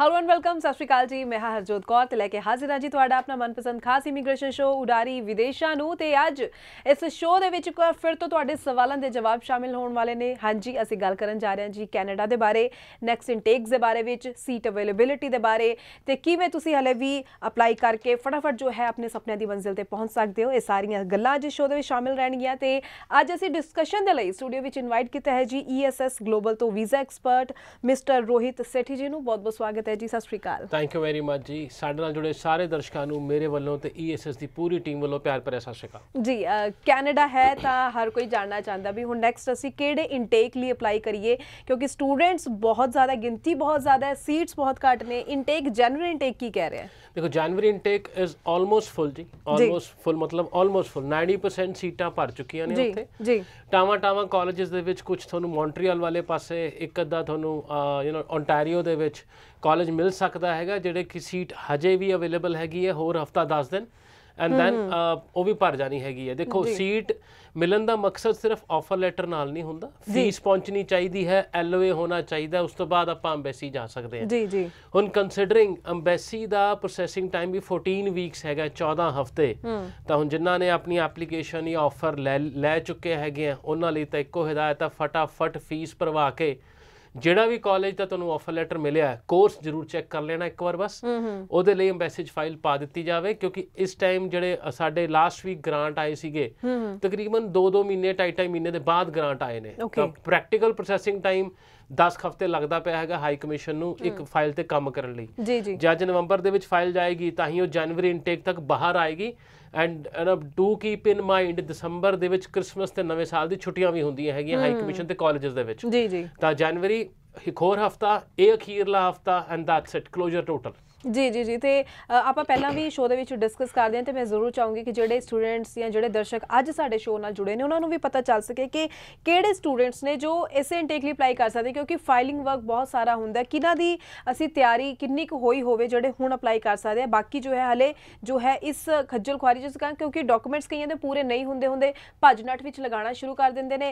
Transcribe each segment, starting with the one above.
Hello and welcome सत श्री अकाल जी। मैं हरजोत कौर ते लैके हाजिर हाँ जी तुहाडा अपना मनपसंद खास इमीग्रेशन शो उडारी विदेशा नूं। ते अज इस शो दे विच फिर तो तुहाडे सवालों के जवाब शामिल होने वाले ने। हाँ जी, असीं गल करन जा रहे हैं जी कैनेडा के बारे, नैक्सट इनटेक्स के बारे विच, सीट अवेलेबिलिटी के बारे ते किवें तुसीं हले भी अप्लाई करके फटाफट जो है अपने सपनों की मंजिल ते पहुंच सकते हो। ये सारियां गल्लां अज शो दे विच शामिल रहणगियां। ते अज असीं डिस्कशन दे लई स्टूडियो विच इनवाइट कीता है जी ESS ग्लोबल तो वीज़ा एक्सपर्ट मिस्टर रोहित सेठी जी नूं। बहुत बहुत स्वागत है जी। सत श्री अकाल। थैंक यू वेरी मच जी। साडे नाल जुड़े सारे दर्शकों नूं मेरे वालों ते ESS की पूरी टीम वालों प्यार भरिया सत श्री अकाल जी। कैनेडा है तो हर कोई जानना चाहता भी हुण नैक्सट असीं किहड़े इनटेक लिए अप्लाई करिए, क्योंकि स्टूडेंट्स बहुत ज़्यादा, गिनती बहुत ज़्यादा है, सीट्स बहुत घट ने। इनटेक जनवरी इनटेक की कह रहे हैं? देखो January intake is almost full जी, ऑलमोस्ट फुल मतलब ऑलमोस्ट फुल 90% सीटां भर चुकियां ने उत्थे जी। टावां टावां कॉलेजेस दे विच कुछ तुहानूं मॉन्ट्रियल वाले पासे एक अद्धा तुहानूं ओंटारियो दे विच कॉलेज मिल सकता है जिहड़े कि सीट हजे भी अवेलेबल हैगी है, होर हफ्ता 10 दिन एंड दैन वो भी भर जानी हैगी है। देखो सीट मिलन का मकसद सिर्फ ऑफर लैटर नाल नहीं हुंदा, फीस पहुंचनी चाहिए है, LOA होना चाहिए, उस तो बाद आपां अंबैसी जा सकते हैं जी जी। हुण कंसिडरिंग अंबैसी का प्रोसैसिंग टाइम भी 14 वीक्स है, 14 हफ्ते। तो हुण जिन्हां ने अपनी एप्लीकेशन या ऑफर लै चुके हैं उन्हां लई तां इक्को हिदायत है, फटाफट फीस भरवा के ਜਿਹੜਾ भी कॉलेज का तुहानूं ऑफर लैटर मिलिया है कोर्स जरूर चैक कर लेना एक बार बस। ਉਹਦੇ ਲਈ ਅੰਬੈਸੀ 'ਚ ਫਾਈਲ ਪਾ ਦਿੱਤੀ ਜਾਵੇ, क्योंकि इस टाइम ਜਿਹੜੇ ਸਾਡੇ ਲਾਸਟ ਵੀਕ ਗ੍ਰਾਂਟ ਆਏ ਸੀਗੇ ਤਕਰੀਬਨ 2-2 ਮਹੀਨੇ 2.5 ਮਹੀਨੇ ਦੇ ਬਾਅਦ ਗ੍ਰਾਂਟ ਆਏ ਨੇ। ਤਾਂ ਪ੍ਰੈਕਟੀਕਲ ਪ੍ਰੋਸੈਸਿੰਗ ਟਾਈਮ 10 ਹਫ਼ਤੇ ਲੱਗਦਾ ਪਿਆ ਹੈਗਾ ਹਾਈ ਕਮਿਸ਼ਨ ਨੂੰ ਇੱਕ ਫਾਈਲ ਤੇ ਕੰਮ ਕਰਨ ਲਈ। ਜੀ ਜੀ। ਜੇ ਅੱਜ ਨਵੰਬਰ ਦੇ ਵਿੱਚ ਫਾਈਲ ਜਾਏਗੀ ਤਾਂ ਹੀ ਉਹ ਜਨਵਰੀ ਇਨਟੇਕ ਤੱਕ ਬਾਹਰ ਆਏਗੀ। And do keep in mind ਦਸੰਬਰ ਦੇ ਵਿੱਚ ਕ੍ਰਿਸਮਸ ਤੇ ਨਵੇਂ ਸਾਲ ਦੀ ਛੁੱਟੀਆਂ ਵੀ ਹੁੰਦੀਆਂ ਹੈਗੀਆਂ ਹਾਈ ਕਮਿਸ਼ਨ ਤੇ ਕਾਲਜਸ ਦੇ ਵਿੱਚ। ਜੀ ਜੀ। ਤਾਂ ਜਨਵਰੀ ਇੱਕ ਹੋਰ ਹਫਤਾ, ਇਹ ਅਖੀਰਲਾ ਹਫਤਾ and that's it, closure total. जी जी जी। तो आप पहला भी शो के डिस्कस करते हैं, तो मैं जरूर चाहूँगी कि जोड़े स्टूडेंट्स या जोड़े दर्शक अज साडे शो नाल जुड़े ने उन्होंने भी पता चल सके कि किहड़े स्टूडेंट्स ने जो इस इनटेक लिए अप्लाई कर सकते, क्योंकि फाइलिंग वर्क बहुत सारा हुंदा, किन्हां दी असी तैयारी किन्नी कुछ होई होवे जोड़े हुण अप्लाई कर सकते हैं। बाकी जो है हले जो है इस खज्जल खुआरी जिस कारण, क्योंकि डॉक्यूमेंट्स कईयां दे पूरे नहीं हुंदे हुंदे भज नट विच लगाना शुरू कर दिंदे ने,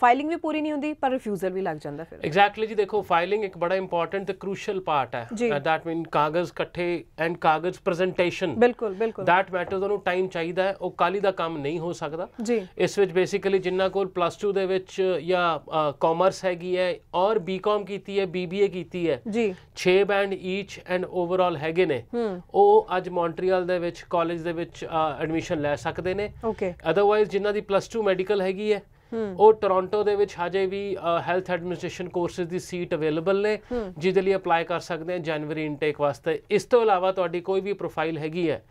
फाइलिंग भी पूरी नहीं हुंदी पर रिफ्यूजल भी लग जांदा फिर। एग्जैक्टली जी। देखो फाइलिंग एक बड़ा इंपॉर्टेंट ते क्रूशियल पार्ट है, दैट मीन कागज इकट्ठे एंड कागज प्रेजेंटेशन बिल्कुल बिल्कुल दैट मैटर ਤੁਹਾਨੂੰ ਟਾਈਮ ਚਾਹੀਦਾ ਹੈ, ਉਹ ਕਾਲੀ ਦਾ ਕੰਮ ਨਹੀਂ ਹੋ ਸਕਦਾ ਜੀ। ਇਸ ਵਿੱਚ ਬੇਸਿਕਲੀ ਜਿਨ੍ਹਾਂ ਕੋਲ +2 ਦੇ ਵਿੱਚ ਜਾਂ ਕਾਮਰਸ ਹੈਗੀ ਹੈ ਔਰ BCom ਕੀਤੀ ਹੈ, BBA ਕੀਤੀ ਹੈ ਜੀ, 6 ਬੈਂਡ ਈਚ ਐਂਡ ਓਵਰਆਲ ਹੈਗੇ ਨੇ, ਉਹ ਅੱਜ ਮੌਂਟਰੀਅਲ ਦੇ ਵਿੱਚ ਕਾਲਜ ਦੇ ਵਿੱਚ ਐਡਮਿਸ਼ਨ ਲੈ ਸਕਦੇ ਨੇ। ਅਦਰਵਾਈਜ਼ ਜਿਨ੍ਹਾਂ ਦੀ +2 ਮੈਡੀਕਲ ਹੈਗੀ ਹੈ ਉਹ ਟੋਰਾਂਟੋ ਦੇ ਵਿੱਚ ਹਜੇ ਵੀ ਹੈਲਥ ਐਡਮਿਨਿਸਟ੍ਰੇਸ਼ਨ ਕੋਰਸਿਸ ਦੀ ਸੀਟ ਅਵੇਲੇਬਲ ਨੇ ਜਿਹਦੇ ਲਈ ਅਪਲਾਈ ਕਰ ਸਕਦੇ ਆ ਜਨਵਰੀ ਇਨਟੇਕ ਵਾਸਤੇ। ਇਸ ਤੋਂ ਇਲਾਵਾ ਤੁਹਾਡੀ ਕੋਈ ਵੀ ਪ੍ਰੋਫਾਈਲ ਹੈਗੀ ਹੈ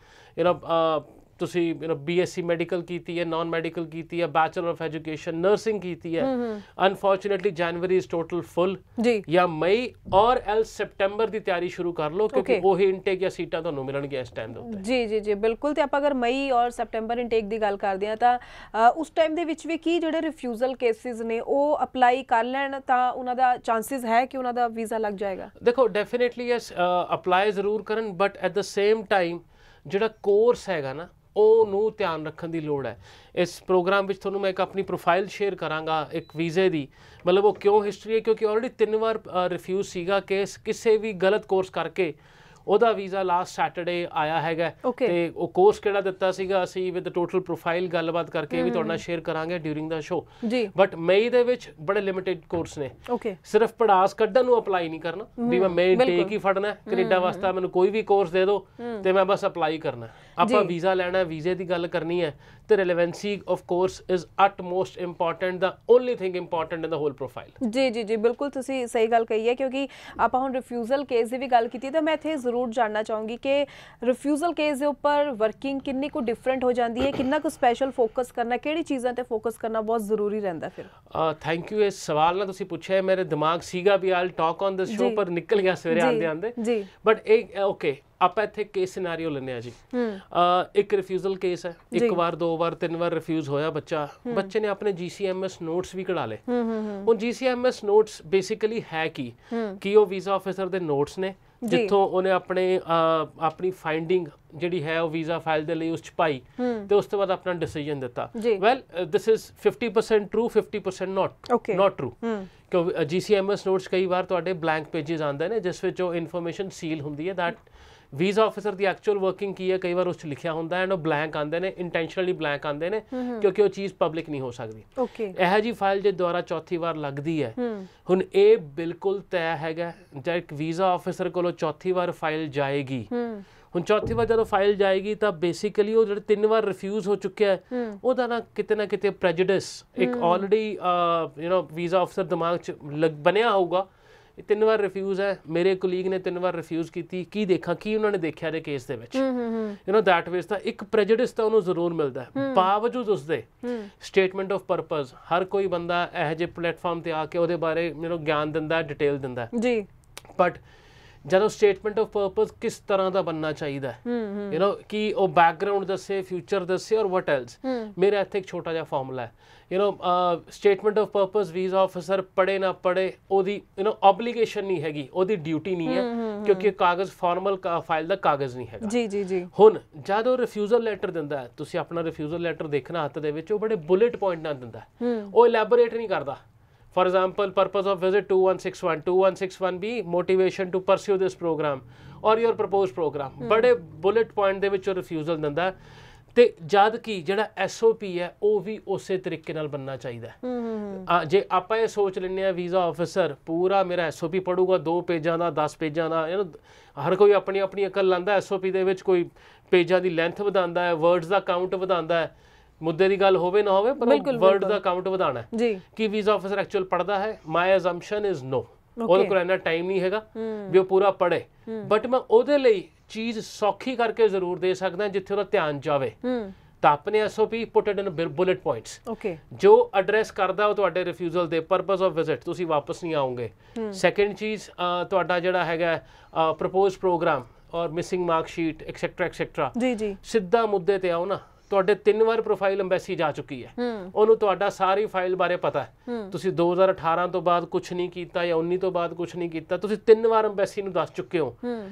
ਤੁਸੀਂ BSc ਮੈਡੀਕਲ ਕੀਤੀ ਹੈ, ਨਾਨ ਮੈਡੀਕਲ ਕੀਤੀ ਹੈ, ਬੈਚਲਰ ਆਫ ਐਜੂਕੇਸ਼ਨ ਨਰਸਿੰਗ ਕੀਤੀ ਹੈ, ਅਨਫੋਰਚੂਨੇਟਲੀ ਜਨਵਰੀ ਇਜ਼ ਟੋਟਲ ਫੁੱਲ ਜਾਂ ਮਈ ਔਰ ਐਲਸ ਸੈਪਟੈਂਬਰ ਦੀ ਤਿਆਰੀ ਸ਼ੁਰੂ ਕਰ ਲਓ, ਕਿਉਂਕਿ ਉਹੀ ਇਨਟੇਕ ਜਾਂ ਸੀਟਾਂ ਤੁਹਾਨੂੰ ਮਿਲਣਗੀਆਂ ਇਸ ਟਾਈਮ ਦੇ ਉੱਤੇ। ਜੀ ਜੀ ਜੀ ਬਿਲਕੁਲ। ਤੇ ਆਪਾਂ ਅਗਰ ਮਈ ਔਰ ਸੈਪਟੈਂਬਰ ਇਨਟੇਕ ਦੀ ਗੱਲ ਕਰਦੇ ਹਾਂ ਤਾਂ ਉਸ ਟਾਈਮ ਦੇ ਵਿੱਚ ਵੀ ਕੀ ਜਿਹੜੇ ਰਿਫਿਊਜ਼ਲ ਕੇਸਿਸ ਨੇ ਉਹ ਅਪਲਾਈ ਕਰ ਲੈਣ ਤਾਂ ਉਹਨਾਂ ਦਾ ਚਾਂਸਿਸ ਹੈ ਕਿ ਉਹਨਾਂ ਦਾ ਵੀਜ਼ਾ ਲੱਗ ਜਾਏਗਾ? ਦੇਖੋ ਡੈਫੀਨੇਟਲੀ ਯੈਸ ਅਪਲਾਈ ਜ਼ਰੂਰ ਕਰਨ, but at the same time ਜਿਹੜਾ ਕੋਰਸ ਹੈਗਾ ਨਾ ਉਹਨੂੰ ਧਿਆਨ ਰੱਖਣ ਦੀ ਲੋੜ ਹੈ। ਇਸ ਪ੍ਰੋਗਰਾਮ ਵਿੱਚ ਤੁਹਾਨੂੰ ਮੈਂ ਇੱਕ ਆਪਣੀ ਪ੍ਰੋਫਾਈਲ ਸ਼ੇਅਰ ਕਰਾਂਗਾ ਇੱਕ ਵੀਜ਼ੇ ਦੀ, ਮਤਲਬ ਉਹ ਕਿਉਂ ਹਿਸਟਰੀ ਹੈ, ਕਿਉਂਕਿ ਆਲਰੇਡੀ 3 ਵਾਰ ਰਿਫਿਊਜ਼ ਸੀਗਾ ਕੇਸ ਕਿਸੇ ਵੀ ਗਲਤ ਕੋਰਸ ਕਰਕੇ। ਉਹਦਾ ਵੀਜ਼ਾ ਲਾਸਟ ਸੈਟਰਡੇ ਆਇਆ ਹੈਗਾ ਤੇ ਉਹ ਕੋਰਸ ਕਿਹੜਾ ਦਿੱਤਾ ਸੀਗਾ ਅਸੀਂ ਵਿਦ ਟੋਟਲ ਪ੍ਰੋਫਾਈਲ ਗੱਲਬਾਤ ਕਰਕੇ ਵੀ ਤੁਹਾਡੇ ਨਾਲ ਸ਼ੇਅਰ ਕਰਾਂਗੇ ਡਿਊਰਿੰਗ ਦਾ ਸ਼ੋ। ਬਟ ਮਈ ਦੇ ਵਿੱਚ ਬੜੇ ਲਿਮਿਟਿਡ ਕੋਰਸ ਨੇ, ਸਿਰਫ ਪੜਾਸ ਕੱਢਣ ਨੂੰ ਅਪਲਾਈ ਨਹੀਂ ਕਰਨਾ ਵੀ ਮੈਂ ਮੇਨ ਟੇਕ ਹੀ ਫੜਨਾ ਕੈਨੇਡਾ ਵਾਸਤੇ, ਮੈਨੂੰ ਕੋਈ ਵੀ ਕੋਰਸ ਦੇ ਦਿਓ ਤੇ ਮੈਂ ਬਸ ਅਪਲਾਈ ਕਰਨਾ। ਆਪਾਂ ਵੀਜ਼ਾ ਲੈਣਾ, ਵੀਜ਼ੇ ਦੀ ਗੱਲ ਕਰਨੀ ਹੈ ਤੇ relevancy of course is utmost important, the only thing important in the whole profile. ਜੀ ਜੀ ਜੀ ਬਿਲਕੁਲ ਤੁਸੀਂ ਸਹੀ ਗੱਲ ਕਹੀ ਹੈ, ਕਿਉਂਕਿ ਆਪਾਂ ਹੁਣ ਰਿਫਿਊਜ਼ਲ ਕੇਸ ਦੀ ਵੀ ਗੱਲ ਕੀਤੀ ਤਾਂ ਮੈਂ ਇੱਥੇ ਜ਼ਰੂਰ जानना चाहूँगी कि रिफ्यूजल केस के उपर वर्किंग कितनी को डिफरेंट हो जाती है, कितना को स्पैशल फोकस करना, किहड़ी चीज़ों ते फोकस करना बहुत जरूरी रहता फिर? Thank you. इस सवाल ना तुसीं पुछिआ मेरे दिमाग सीगा भी I talk on this show पर निकल गया सवेरे आंदे आंदे, बट एक ओके ਆਪਾਂ ਇੱਥੇ ਕੇਸ ਸਿਨੈਰੀਓ ਲੈਂਦੇ ਆ ਜੀ। ਇੱਕ ਰਿਫਿਊਜ਼ਲ ਕੇਸ ਹੈ, ਇੱਕ ਵਾਰ 2 ਵਾਰ 3 ਵਾਰ ਰਿਫਿਊਜ਼ ਹੋਇਆ ਬੱਚੇ ਨੇ ਆਪਣੇ GCMS ਨੋਟਸ ਵੀ ਕਢਾ ਲਏ। ਹੁਣ GCMS ਨੋਟਸ ਬੇਸਿਕਲੀ ਹੈ ਕੀ ਉਹ ਵੀਜ਼ਾ ਆਫਿਸਰ ਦੇ ਨੋਟਸ ਨੇ ਜਿੱਥੋਂ ਉਹਨੇ ਆਪਣੀ ਫਾਈਂਡਿੰਗ ਜਿਹੜੀ ਹੈ ਉਹ ਵੀਜ਼ਾ ਫਾਈਲ ਦੇ ਲਈ ਉਸ ਚ ਪਾਈ ਤੇ ਉਸ ਤੋਂ ਬਾਅਦ ਆਪਣਾ ਡਿਸੀਜਨ ਦਿੱਤਾ। Well this is 50% true 50% not true ਕਿਉਂਕਿ GCMS ਨੋਟਸ ਕਈ ਵਾਰ ਤੁਹਾਡੇ ਬਲੈਂਕ ਪੇजेस ਆਉਂਦੇ ਨੇ ਜਿਸ ਵਿੱਚ ਉਹ ਇਨਫੋਰਮੇਸ਼ਨ ਸੀਲ ਹੁੰਦੀ ਹੈ that visa officer the actual working ਕੀ ਹੈ, ਕਈ ਵਾਰ ਉਸ 'ਚ ਲਿਖਿਆ ਹੁੰਦਾ ਐਂਡ ਉਹ ਬਲੈਂਕ ਆਉਂਦੇ ਨੇ, ਇੰਟੈਂਸ਼ਨਲੀ ਬਲੈਂਕ ਆਉਂਦੇ ਨੇ ਕਿਉਂਕਿ ਉਹ ਚੀਜ਼ ਪਬਲਿਕ ਨਹੀਂ ਹੋ ਸਕਦੀ। ਇਹੋ ਜਿਹੀ ਫਾਈਲ ਜੇ ਦੁਆਰਾ ਚੌਥੀ ਵਾਰ ਲੱਗਦੀ ਹੈ, ਹੁਣ ਇਹ ਬਿਲਕੁਲ ਤੈਅ ਹੈਗਾ ਜੇ ਇੱਕ ਵੀਜ਼ਾ ਆਫਿਸਰ ਕੋਲੋਂ ਚੌਥੀ ਵਾਰ ਫਾਈਲ ਜਾਏਗੀ, ਹੁਣ ਚੌਥੀ ਵਾਰ ਜਦੋਂ ਫਾਈਲ ਜਾਏਗੀ ਤਾਂ ਬੇਸਿਕਲੀ ਉਹ ਜਿਹੜੇ 3 ਵਾਰ ਰਿਫਿਊਜ਼ ਹੋ ਚੁੱਕਿਆ ਹੈ ਉਹਦਾ ਨਾ ਕਿਤੇ ਪ੍ਰੈਜੁਡਿਸ ਇੱਕ ਆਲਰੇਡੀ ਵੀਜ਼ਾ ਆਫਿਸਰ ਦਿਮਾਗ 'ਚ ਬਣਿਆ ਹੋਊਗਾ। 3 ਵਾਰ ਰਿਫਿਊਜ਼ ਹੈ, ਮੇਰੇ ਕੋਲੀਗ ਨੇ 3 ਵਾਰ ਰਿਫਿਊਜ਼ ਕੀਤੀ, ਕੀ ਦੇਖਾਂ ਕੀ ਉਹਨਾਂ ਨੇ ਦੇਖਿਆ ਦੇ ਕੇਸ ਦੇ ਵਿੱਚ ਦੈਟ ਵੇਜ਼ ਤਾਂ ਇੱਕ ਪ੍ਰੈਜੁਡਿਸ ਤਾਂ ਉਹਨੂੰ ਜ਼ਰੂਰ ਮਿਲਦਾ ਹੈ। ਬਾਵਜੂਦ ਉਸਦੇ ਸਟੇਟਮੈਂਟ ਆਫ ਪਰਪਸ ਹਰ ਕੋਈ ਬੰਦਾ ਇਹੋ ਜਿਹੇ ਪਲੇਟਫਾਰਮ ਤੇ ਆ ਕੇ ਉਹਦੇ ਬਾਰੇ ਗਿਆਨ ਦਿੰਦਾ, ਡਿਟੇਲ ਦਿੰਦਾ ਜੀ, ਬਟ ਜਦੋਂ ਸਟੇਟਮੈਂਟ ਆਫ ਪਰਪਸ ਕਿਸ ਤਰ੍ਹਾਂ ਦਾ ਬਣਨਾ ਚਾਹੀਦਾ ਹੈ ਕਿ ਉਹ ਬੈਕਗਰਾਉਂਡ ਦੱਸੇ, ਫਿਊਚਰ ਦੱਸੇ ਔਰ ਵਟ ਐਲਸ। ਮੇਰਾ ਇੱਥੇ ਇੱਕ ਛੋਟਾ ਜਿਹਾ ਫਾਰਮੂਲਾ ਹੈ statement of purpose visa officer ਪੜ੍ਹੇ ਨਾ ਪੜ੍ਹੇ ਉਹਦੀ ਓਬਲੀਗੇਸ਼ਨ ਨਹੀਂ ਹੈਗੀ, ਉਹਦੀ ਡਿਊਟੀ ਨਹੀਂ ਹੈ ਕਿਉਂਕਿ ਕਾਗਜ਼ ਫਾਰਮਲ ਫਾਈਲ ਦਾ ਕਾਗਜ਼ ਨਹੀਂ ਹੈਗਾ। ਜੀ ਹੁਣ ਜਦ ਉਹ ਰਿਫਿਊਜ਼ਲ ਲੈਟਰ ਦਿੰਦਾ ਹੈ, ਤੁਸੀਂ ਆਪਣਾ ਰਿਫਿਊਜ਼ਲ ਲੈਟਰ ਦੇਖਣਾ ਹੱਥ ਦੇ ਵਿੱਚ, ਉਹ ਬੜੇ ਬੁਲੇਟ ਪੁਆਇੰਟ ਨਾਲ ਦਿੰਦਾ, ਉਹ ਇਲੈਬੋਰੇਟ ਨਹੀਂ ਕਰਦਾ। For example, purpose of visit 2161, 2161B, motivation to pursue this program or your proposed program. बड़े bullet point ਦੇ ਵਿੱਚ ਰਿਫਿਊਜ਼ਲ ਦਿੰਦਾ ਤੇ ਜਦ ਕਿ ਜਿਹੜਾ SOP ਹੈ ਉਹ ਵੀ ਉਸੇ ਤਰੀਕੇ ਨਾਲ ਬਣਨਾ ਚਾਹੀਦਾ ਹੈ। ਜੇ ਆਪਾਂ ਇਹ ਸੋਚ ਲੈਂਦੇ ਹਾਂ ਵੀਜ਼ਾ ਆਫਿਸਰ ਪੂਰਾ ਮੇਰਾ SOP ਪੜੂਗਾ 2 ਪੇਜਾਂ ਦਾ 10 ਪੇਜਾਂ ਦਾ, ਹਰ ਕੋਈ ਆਪਣੀ ਆਪਣੀ ਅਕਲ ਲਾਂਦਾ, SOP ਦੇ ਵਿੱਚ ਕੋਈ ਪੇਜਾਂ ਦੀ ਲੈਂਥ ਵਧਾਉਂਦਾ ਹੈ, ਵਰਡਸ ਦਾ ਕਾਊਂਟ ਵਧਾਉਂਦਾ ਹੈ, ਮੁੱਦੇ ਦੀ ਗੱਲ ਹੋਵੇ ਨਾ ਹੋਵੇ ਪਰ ਵਰਡ ਦਾ ਕਾਊਂਟ ਵਧਾਣਾ ਹੈ ਕਿ ਵੀਜ਼ਾ ਆਫਿਸਰ ਐਕਚੁਅਲ ਪੜਦਾ ਹੈ। ਮਾਈ ਅਜ਼ੰਪਸ਼ਨ ਇਜ਼ ਨੋ, ਉਹਦੇ ਕੋਲ ਇੰਨਾ ਟਾਈਮ ਨਹੀਂ ਹੈਗਾ ਵੀ ਉਹ ਪੂਰਾ ਪੜੇ, ਬਟ ਮੈਂ ਉਹਦੇ ਲਈ ਚੀਜ਼ ਸੌਖੀ ਕਰਕੇ ਜ਼ਰੂਰ ਦੇ ਸਕਦਾ ਜਿੱਥੇ ਉਹਦਾ ਧਿਆਨ ਜਾਵੇ। ਤਾਂ ਆਪਣੇ SOP put it in bullet points ਜੋ ਐਡਰੈਸ ਕਰਦਾ ਉਹ ਤੁਹਾਡੇ ਰਿਫਿਊਜ਼ਲ ਦੇ ਪਰਪਸ ਆਫ ਵਿਜ਼ਿਟ, ਤੁਸੀਂ ਵਾਪਸ ਨਹੀਂ ਆਓਗੇ। ਸੈਕੰਡ ਚੀਜ਼ ਤੁਹਾਡਾ ਜਿਹੜਾ ਹੈਗਾ ਪ੍ਰਪੋਜ਼ਡ ਪ੍ਰੋਗਰਾਮ ਔਰ ਮਿਸਿੰਗ ਮਾਰਕ ਸ਼ੀਟ ਐਕਸੈਕਟਰਾ ਜੀ ਸਿੱਧਾ ਮੁੱਦੇ ਤੇ ਆਓ ਨਾ। ਤੁਹਾਡੇ 3 ਵਾਰ ਪ੍ਰੋਫਾਈਲ ਐਮਬੈਸੀ ਜਾ ਚੁੱਕੀ ਹੈ, ਉਹਨੂੰ ਤੁਹਾਡਾ ਸਾਰੀ ਫਾਈਲ ਬਾਰੇ ਪਤਾ ਹੈ, ਤੁਸੀਂ 2018 ਤੋਂ ਬਾਅਦ ਕੁਝ ਨਹੀਂ ਕੀਤਾ ਜਾਂ 19 ਤੋਂ ਬਾਅਦ ਕੁਝ ਨਹੀਂ ਕੀਤਾ, ਤੁਸੀਂ 3 ਵਾਰ ਐਮਬੈਸੀ ਨੂੰ ਦੱਸ ਚੁੱਕੇ ਹੋ।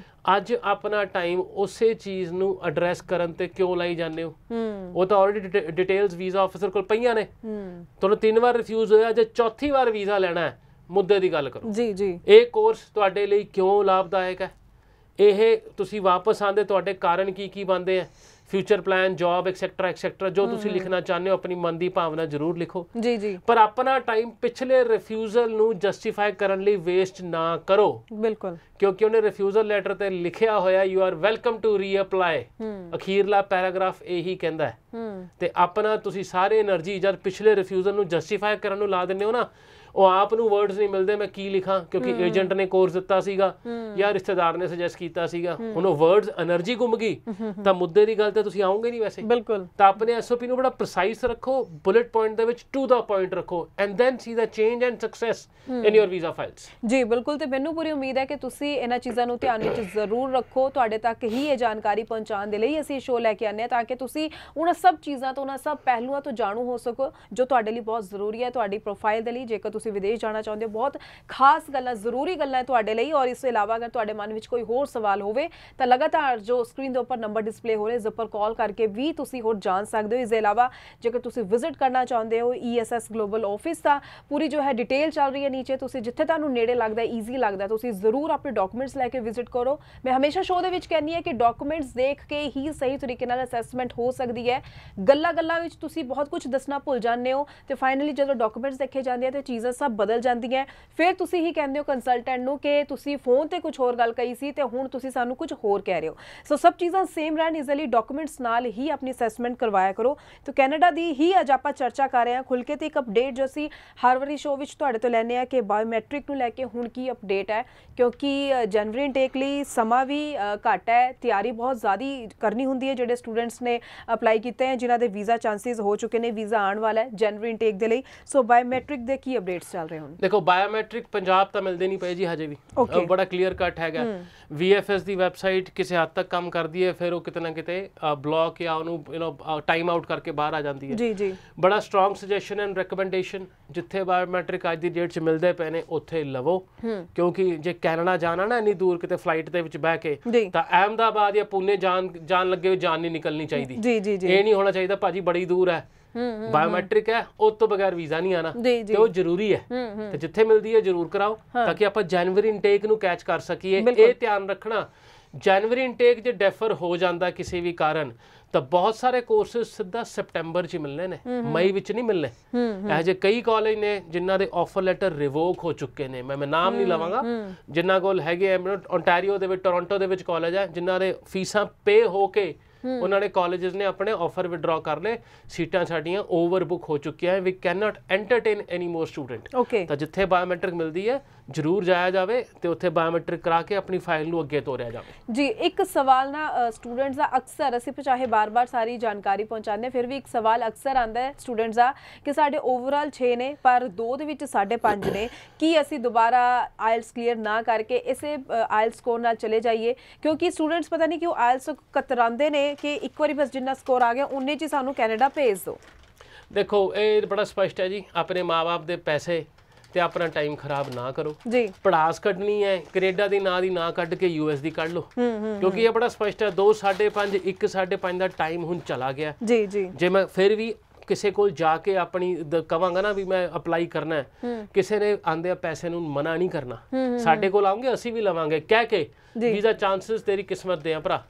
ਅੱਜ ਆਪਣਾ ਟਾਈਮ ਉਸੇ ਚੀਜ਼ ਨੂੰ ਐਡਰੈਸ ਕਰਨ ਤੇ ਕਿਉਂ ਲਾਈ ਜਾਂਦੇ ਹੋ? ਉਹ ਤਾਂ ਆਲਰੇਡੀ ਡਿਟੇਲਸ ਵੀਜ਼ਾ ਆਫਿਸਰ ਕੋਲ ਪਈਆਂ ਨੇ। ਤੁਹਾਨੂੰ 3 ਵਾਰ ਰਿਫਿਊਜ਼ ਹੋਇਆ, ਜੇ ਚੌਥੀ ਵਾਰ ਵੀਜ਼ਾ ਲੈਣਾ ਹੈ ਮੁੱਦੇ ਦੀ ਗੱਲ ਕਰੋ। ਜੀ ਇਹ ਕੋਰਸ ਤੁਹਾਡੇ ਲਈ ਕਿਉਂ ਲਾਭਦਾਇਕ ਹੈ? ਇਹ ਤੁਸੀਂ ਵਾਪਸ ਆਉਂਦੇ ਤੁਹਾਡੇ ਕਾਰਨ ਕੀ ਬਣਦੇ ਆ? ਫਿਊਚਰ ਪਲਾਨ, ਜੌਬ ਐਕਸੈਕਟਰਾ ਜੋ ਤੁਸੀਂ ਲਿਖਣਾ ਚਾਹੁੰਦੇ ਹੋ ਆਪਣੀ ਮਨ ਦੀ ਭਾਵਨਾ ਜ਼ਰੂਰ ਲਿਖੋ ਜੀ ਪਰ ਆਪਣਾ ਟਾਈਮ ਪਿਛਲੇ ਰਿਫਿਊਜ਼ਲ ਨੂੰ ਜਸਟੀਫਾਈ ਕਰਨ ਲਈ ਵੇਸਟ ਨਾ ਕਰੋ। ਬਿਲਕੁਲ, ਕਿਉਂਕਿ ਉਹਨੇ ਰਿਫਿਊਜ਼ਲ ਲੈਟਰ ਤੇ ਲਿਖਿਆ ਹੋਇਆ you are welcome to reapply, ਅਖੀਰਲਾ ਪੈਰਾਗ੍ਰਾਫ ਇਹੀ ਕਹਿੰਦਾ ਹੈ। ਤੇ ਆਪਣਾ ਤੁਸੀਂ ਸਾਰੇ એનર્ਜੀ ਜਦ ਪਿਛਲੇ ਰਿਫਿਊਜ਼ਲ ਨੂੰ ਜਸਟੀਫਾਈ ਕਰਨ ਨੂੰ ਲਾ ਦਿੰਦੇ ਹੋ ਨਾ, ਉਹ ਆਪ ਨੂੰ ਵਰਡਸ ਨਹੀਂ ਮਿਲਦੇ ਮੈਂ ਕੀ ਲਿਖਾਂ ਕਿਉਂਕਿ ਏਜੰਟ ਨੇ ਕੋਰਸ ਦਿੱਤਾ ਸੀਗਾ ਜਾਂ ਰਿਸ਼ਤੇਦਾਰ ਨੇ ਸੁਜੈਸਟ ਕੀਤਾ ਸੀਗਾ, ਹੁਣ ਉਹ ਵਰਡਸ એનર્ਜੀ ਗੁੰਮ ਗਈ ਤਾਂ ਮੁੱਦੇ ਦੀ ਗੱਲ ਤੇ ਤੁਸੀਂ ਆਓਗੇ ਨਹੀਂ ਵੈਸੇ। ਬਿਲਕੁਲ, ਤਾਂ ਆਪਣੇ SOP ਨੂੰ ਬੜਾ ਪ੍ਰੀਸਾਈਜ਼ ਰੱਖੋ, ਬੁਲੇਟ ਪੁਆਇੰਟ ਦੇ ਵਿੱਚ ਟੂ ਦਾ ਪੁਆਇੰਟ ਰੱਖੋ and then see the change and success in your visa files. ਜੀ ਬਿਲਕੁਲ, ਤੇ ਮੈਨੂੰ ਪੂਰੀ ਉਮੀਦ ਹੈ ਕਿ ਤੁਸੀਂ ਇਹਨਾਂ ਚੀਜ਼ਾਂ ਨੂੰ ਧਿਆਨ ਵਿੱਚ ਜ਼ਰੂਰ ਰੱਖੋ। ਤੁਹਾਡੇ ਤੱਕ ਹੀ ਇਹ ਜਾਣਕਾਰੀ ਪਹੁੰਚਾਉਣ ਦੇ ਲਈ ਅਸੀਂ ਸ਼ੋਅ ਲੈ ਕੇ ਆਉਂਦੇ ਹਾਂ ਤਾਂ ਕਿ ਤੁਸੀਂ ਉਹਨਾਂ ਸਭ ਚੀਜ਼ਾਂ ਤੋਂ, ਉਹਨਾਂ ਸਭ ਪਹਿਲੂਆਂ ਤੋਂ ਜਾਣੂ ਹੋ ਸਕੋ ਜੋ ਤੁਹਾਡੇ ਲਈ ਬਹੁਤ ਜ਼ਰੂਰੀ ਹੈ ਤੁਹਾਡੀ ਪ੍ਰੋਫਾਈਲ ਦੇ ਲਈ। ਜੇਕਰ ਤੁਸੀਂ ਵਿਦੇਸ਼ ਜਾਣਾ ਚਾਹੁੰਦੇ ਹੋ, ਬਹੁਤ ਖਾਸ ਗੱਲਾਂ, ਜ਼ਰੂਰੀ ਗੱਲਾਂ ਤੁਹਾਡੇ ਲਈ। ਔਰ ਇਸ ਤੋਂ ਇਲਾਵਾ ਅਗਰ ਤੁਹਾਡੇ ਮਨ ਵਿੱਚ ਕੋਈ ਹੋਰ ਸਵਾਲ ਹੋਵੇ ਤਾਂ ਲਗਾਤਾਰ ਜੋ ਸਕਰੀਨ ਦੇ ਉੱਪਰ ਨੰਬਰ ਡਿਸਪਲੇ ਹੋ ਰਹੇ, ਜ਼ਪਰ ਕਾਲ ਕਰਕੇ ਵੀ ਤੁਸੀਂ ਹੋਰ ਜਾਣ ਸਕਦੇ ਹੋ। ਇਸ ਦੇ ਇਲਾਵਾ ਜੇਕਰ ਤੁਸੀਂ ਵਿਜ਼ਿਟ ਕਰਨਾ ਚਾਹੁੰਦੇ ਹੋ ESS ਗਲੋਬਲ ਆਫਿਸ ਦਾ, ਪੂਰੀ ਜੋ ਹੈ ਡਿਟੇਲ ਚੱਲ ਰਹੀ ਹੈ ਨੀਚੇ, ਤੁਸੀਂ ਜਿੱਥੇ ਤੁਹਾਨੂੰ ਨੇੜੇ ਲੱਗਦਾ, ਈਜ਼ੀ ਲੱਗਦਾ, ਤੁਸੀਂ ਜ਼ਰੂਰ ਆਪਣੇ ਡਾਕੂਮੈਂਟਸ ਲੈ ਕੇ ਵਿਜ਼ਿਟ ਕਰੋ। ਮੈਂ ਹਮੇਸ਼ਾ ਸ਼ੋਅ ਦੇ ਵਿੱਚ ਕਹਿੰਦੀ ਹਾਂ ਕਿ ਡਾਕੂਮੈਂਟਸ ਦੇਖ ਕੇ ਹੀ ਸਹੀ ਤਰੀਕੇ ਨਾਲ ਅਸੈਸਮੈਂਟ ਹੋ ਸਕਦੀ ਹੈ। ਗੱਲਾਂ ਵਿੱਚ ਤੁਸੀਂ ਬਹੁਤ ਕੁਝ ਦੱਸਣਾ ਭੁੱਲ ਜਾਂਦੇ ਹੋ ਤੇ ਫਾਈਨਲੀ ਜਦੋਂ ਡਾਕੂਮੈਂਟਸ ਦੇਖੇ ਜਾਂਦੇ ਆ ਤੇ ਚੀਜ਼ਾਂ ਸਭ ਬਦਲ ਜਾਂਦੀਆਂ। ਫਿਰ ਤੁਸੀਂ ਹੀ ਕਹਿੰਦੇ ਹੋ ਕੰਸਲਟੈਂਟ ਨੂੰ ਕਿ ਤੁਸੀਂ ਫੋਨ ਤੇ ਕੁਝ ਹੋਰ ਗੱਲ ਕਹੀ ਸੀ ਤੇ ਹੁਣ ਤੁਸੀਂ ਸਾਨੂੰ ਕੁਝ ਹੋਰ ਕਹਿ ਰਹੇ ਹੋ। ਸੋ ਸਭ ਚੀਜ਼ਾਂ ਸੇਮ ਰਹਿਣ, ਇਸ ਲਈ ਡਾਕੂਮੈਂਟਸ ਨਾਲ ਹੀ ਆਪਣੀ ਅਸੈਸਮੈਂਟ ਕਰਵਾਇਆ ਕਰੋ। ਤੇ ਕੈਨੇਡਾ ਦੀ ਹੀ ਅੱਜ ਆਪਾਂ ਚਰਚਾ ਕਰ ਰਹੇ ਹਾਂ ਖੁੱਲ ਕੇ, ਤੇ ਇੱਕ ਅਪਡੇਟ ਜੋ ਅਸੀਂ ਹਰ ਵਾਰੀ ਸ਼ੋਅ ਵਿੱਚ ਤੁਹਾਡੇ ਤੋਂ ਲੈਂਦੇ ਹਾਂ ਕਿ ਬਾਇਓਮੈਟ੍ਰਿਕ ਨੂੰ ਲੈ ਕੇ ਹੁਣ ਕੀ ਅਪਡੇਟ ਹੈ, ਕਿਉਂਕਿ ਜਨਵਰੀ ਇਨਟੇਕ ਲਈ ਸਮਾਂ ਵੀ ਘੱਟ ਹੈ, ਤਿਆਰੀ ਬਹੁਤ ਜ਼ਿਆਦਾ ਕਰਨੀ ਹੁੰਦੀ ਹੈ। ਜਿਹੜੇ ਸਟੂਡੈਂਟਸ ਨੇ ਅਪਲਾਈ ਕੀਤੇ ਹੈ, ਜਿਨ੍ਹਾਂ ਦੇ ਵੀਜ਼ਾ ਚਾਂਸਿਸ ਹੋ ਚੁੱਕੇ ਨੇ, ਵੀਜ਼ਾ ਆਉਣ ਵਾਲਾ ਹੈ ਜਨਵਰੀ ਇਨਟੇਕ ਦੇ ਲਈ। ਸੋ ਬਾਇਓਮੈਟ੍ਰਿਕ ਦੇ ਕੀ ਅਪਡੇਟਸ ਅਪਡੇਟਸ ਚੱਲ ਰਹੇ ਹੁਣ? ਦੇਖੋ ਬਾਇਓਮੈਟ੍ਰਿਕ ਪੰਜਾਬ ਤਾਂ ਮਿਲਦੇ ਨਹੀਂ ਪਏ ਜੀ ਹਜੇ ਵੀ, ਬੜਾ ਕਲੀਅਰ ਕੱਟ ਹੈਗਾ। VFS ਦੀ ਵੈਬਸਾਈਟ ਕਿਸੇ ਹੱਦ ਤੱਕ ਕੰਮ ਕਰਦੀ ਹੈ, ਫਿਰ ਉਹ ਕਿਤੇ ਨਾ ਕਿਤੇ ਬਲੌਕ ਜਾਂ ਉਹਨੂੰ ਟਾਈਮ ਆਊਟ ਕਰਕੇ ਬਾਹਰ ਆ ਜਾਂਦੀ ਹੈ। ਜੀ ਜੀ, ਬੜਾ ਸਟਰੋਂਗ ਸੁਜੈਸ਼ਨ ਐਂਡ ਰეკਮੈਂਡੇਸ਼ਨ, ਜਿੱਥੇ ਬਾਇਓਮੈਟ੍ਰਿਕ ਅੱਜ ਦੀ ਡੇਟ 'ਚ ਮਿਲਦੇ ਪਏ ਨੇ ਉੱਥੇ ਲਵੋ, ਕਿਉਂਕਿ ਜੇ ਕੈਨੇਡਾ ਜਾਣਾ ਨਾ ਇੰਨੀ ਦੂਰ ਕਿਤੇ ਫਲਾਈਟ ਦੇ ਵਿੱਚ ਬਹਿ ਕੇ, ਤਾਂ ਅਹਿਮਦਾਬਾਦ ਜਾਂ ਪੁਣੇ ਜਾਣ ਲੱਗੇ ਜਾਨ ਨਹੀਂ ਨਿਕਲਣੀ ਚਾਹੀਦੀ। ਜੀ ਜੀ ਜੀ, ਇਹ ਨਹੀਂ ਹੋਣਾ ਚਾਹੀਦਾ ਭਾਜੀ ਬੜੀ ਦੂਰ ਹੈ, ਬਾਇਓਮੈਟ੍ਰਿਕ ਹੈ, ਉਸ ਤੋਂ ਬਗੈਰ ਵੀਜ਼ਾ ਨਹੀਂ ਆਣਾ, ਤੇ ਉਹ ਜ਼ਰੂਰੀ ਹੈ। ਤੇ ਜਿੱਥੇ ਮਿਲਦੀ ਹੈ ਜ਼ਰੂਰ ਕਰਾਓ, ਤਾਂ ਕਿ ਆਪਾਂ ਜਨਵਰੀ ਇਨਟੇਕ ਨੂੰ ਕੈਚ ਕਰ ਸਕੀਏ। ਇਹ ਧਿਆਨ ਰੱਖਣਾ, ਜਨਵਰੀ ਇਨਟੇਕ ਜੇ ਡੈਫਰ ਹੋ ਜਾਂਦਾ ਕਿਸੇ ਵੀ ਕਾਰਨ, ਤਾਂ ਬਹੁਤ ਸਾਰੇ ਕੋਰਸਿਸ ਸਿੱਧਾ ਸੈਪਟੈਂਬਰ 'ਚ ਹੀ ਮਿਲਣੇ ਨੇ, ਮਈ ਵਿੱਚ ਨਹੀਂ ਮਿਲਣੇ। ਇਹੋ ਜਿਹੇ ਕਈ ਕਾਲਜ ਨੇ ਜਿਨ੍ਹਾਂ ਦੇ ਆਫਰ ਲੈਟਰ ਰਿਵੋਕ ਹੋ ਚੁੱਕੇ ਨੇ, ਮੈਂ ਨਾਮ ਨਹੀਂ ਲਵਾਂਗਾ, ਜਿਨ੍ਹਾਂ ਕੋਲ ਹੈਗੇ ਆ ਓਨਟਾਰੀਓ ਦੇ ਵਿੱਚ, ਟੋਰਾਂਟੋ ਦੇ ਵਿੱਚ ਕਾਲਜ ਹੈ ਜਿਨ੍ਹਾਂ ਦੇ ਫੀਸਾਂ ਪੇ ਹੋ ਕੇ ਉਹਨਾਂ ਨੇ ਕਾਲਜਸ ਨੇ ਆਪਣੇ ਆਫਰ ਵਿਡਰਾ ਕਰ ਲਏ, ਸੀਟਾਂ ਸਾਡੀਆਂ ਓਵਰ ਬੁੱਕ ਹੋ ਚੁੱਕੀਆਂ, we can not entertain any more student. ਤਾਂ ਜਿੱਥੇ ਬਾਇਓਮੈਟ੍ਰਿਕ ਮਿਲਦੀ ਹੈ ਜ਼ਰੂਰ ਜਾਇਆ ਜਾਵੇ ਤੇ ਉੱਥੇ ਬਾਇਓਮੈਟ੍ਰਿਕ ਕਰਾ ਕੇ ਆਪਣੀ ਫਾਈਲ ਨੂੰ ਅੱਗੇ ਤੋਰਿਆ ਜਾਵੇ। ਜੀ, ਇੱਕ ਸਵਾਲ ਨਾ ਸਟੂਡੈਂਟਸ ਦਾ ਅਕਸਰ, ਅਸੀਂ ਚਾਹੇ ਬਾਰ-ਬਾਰ ਸਾਰੀ ਜਾਣਕਾਰੀ ਪਹੁੰਚਾਉਂਦੇ, ਫਿਰ ਵੀ ਇੱਕ ਸਵਾਲ ਅਕਸਰ ਆਉਂਦਾ ਹੈ ਸਟੂਡੈਂਟਸ ਦਾ ਕਿ ਸਾਡੇ ਓਵਰਆਲ 6 ਨੇ ਪਰ 2 ਦੇ ਵਿੱਚ 5.5 ਨੇ, ਕੀ ਅਸੀਂ ਦੁਬਾਰਾ ਆਇਲਸ ਕਲੀਅਰ ਨਾ ਕਰਕੇ ਇਸੇ ਆਇਲਸ ਸਕੋਰ ਨਾਲ ਚਲੇ ਜਾਈਏ? ਕਿਉਂਕਿ ਸਟੂਡੈਂਟਸ ਪਤਾ ਨਹੀਂ ਕਿਉਂ ਆਇਲਸ ਕਤਰਾਉਂਦੇ ਨੇ ਕਿ ਇੱਕ ਵਾਰੀ ਬਸ ਜਿੰਨਾ ਸਕੋਰ ਆ ਗਿਆ ਉਨੇ 'ਚ ਸਾਨੂੰ ਕੈਨੇਡਾ ਭੇਜ ਦਿਓ। ਦੇਖੋ ਇਹ ਬੜਾ ਸਪਸ਼ਟ ਹੈ ਜੀ, ਆਪਣੇ ਮਾਂ-ਬਾਪ ਦੇ ਪੈਸੇ ਤੇ ਆਪਣਾ ਟਾਈਮ ਖਰਾਬ ਨਾ ਕਰੋ ਜੀ। ਪੜਾਸ ਕੱਢਣੀ ਹੈ ਕੈਨੇਡਾ ਦੀ ਨਾ ਕੱਢ ਕੇ US ਦੀ ਕੱਢ ਲਓ, ਕਿਉਂਕਿ ਇਹ ਬੜਾ ਸਪਸ਼ਟ ਹੈ 2 5.5 1 5.5 ਦਾ ਟਾਈਮ ਹੁਣ ਚਲਾ ਗਿਆ ਜੀ ਜੀ। ਜੇ ਮੈਂ ਫਿਰ ਵੀ ਕਿਸੇ ਕੋਲ ਜਾ ਕੇ ਆਪਣੀ ਕਵਾਂਗਾ ਨਾ ਵੀ ਮੈਂ ਅਪਲਾਈ ਕਰਨਾ ਹੈ, ਕਿਸੇ ਨੇ ਆਂਦੇ ਪੈਸੇ ਨੂੰ ਮਨਾ ਨਹੀਂ ਕਰਨਾ, ਸਾਡੇ ਕੋਲ ਆਉਂਗੇ ਅਸੀਂ ਵੀ ਲਵਾਂਗੇ ਕਹਿ ਕੇ ਵੀਜ਼ਾ ਚਾਂਸਸ ਤੇਰੀ ਕਿਸਮਤ ਦੇ ਆ ਭਰਾ।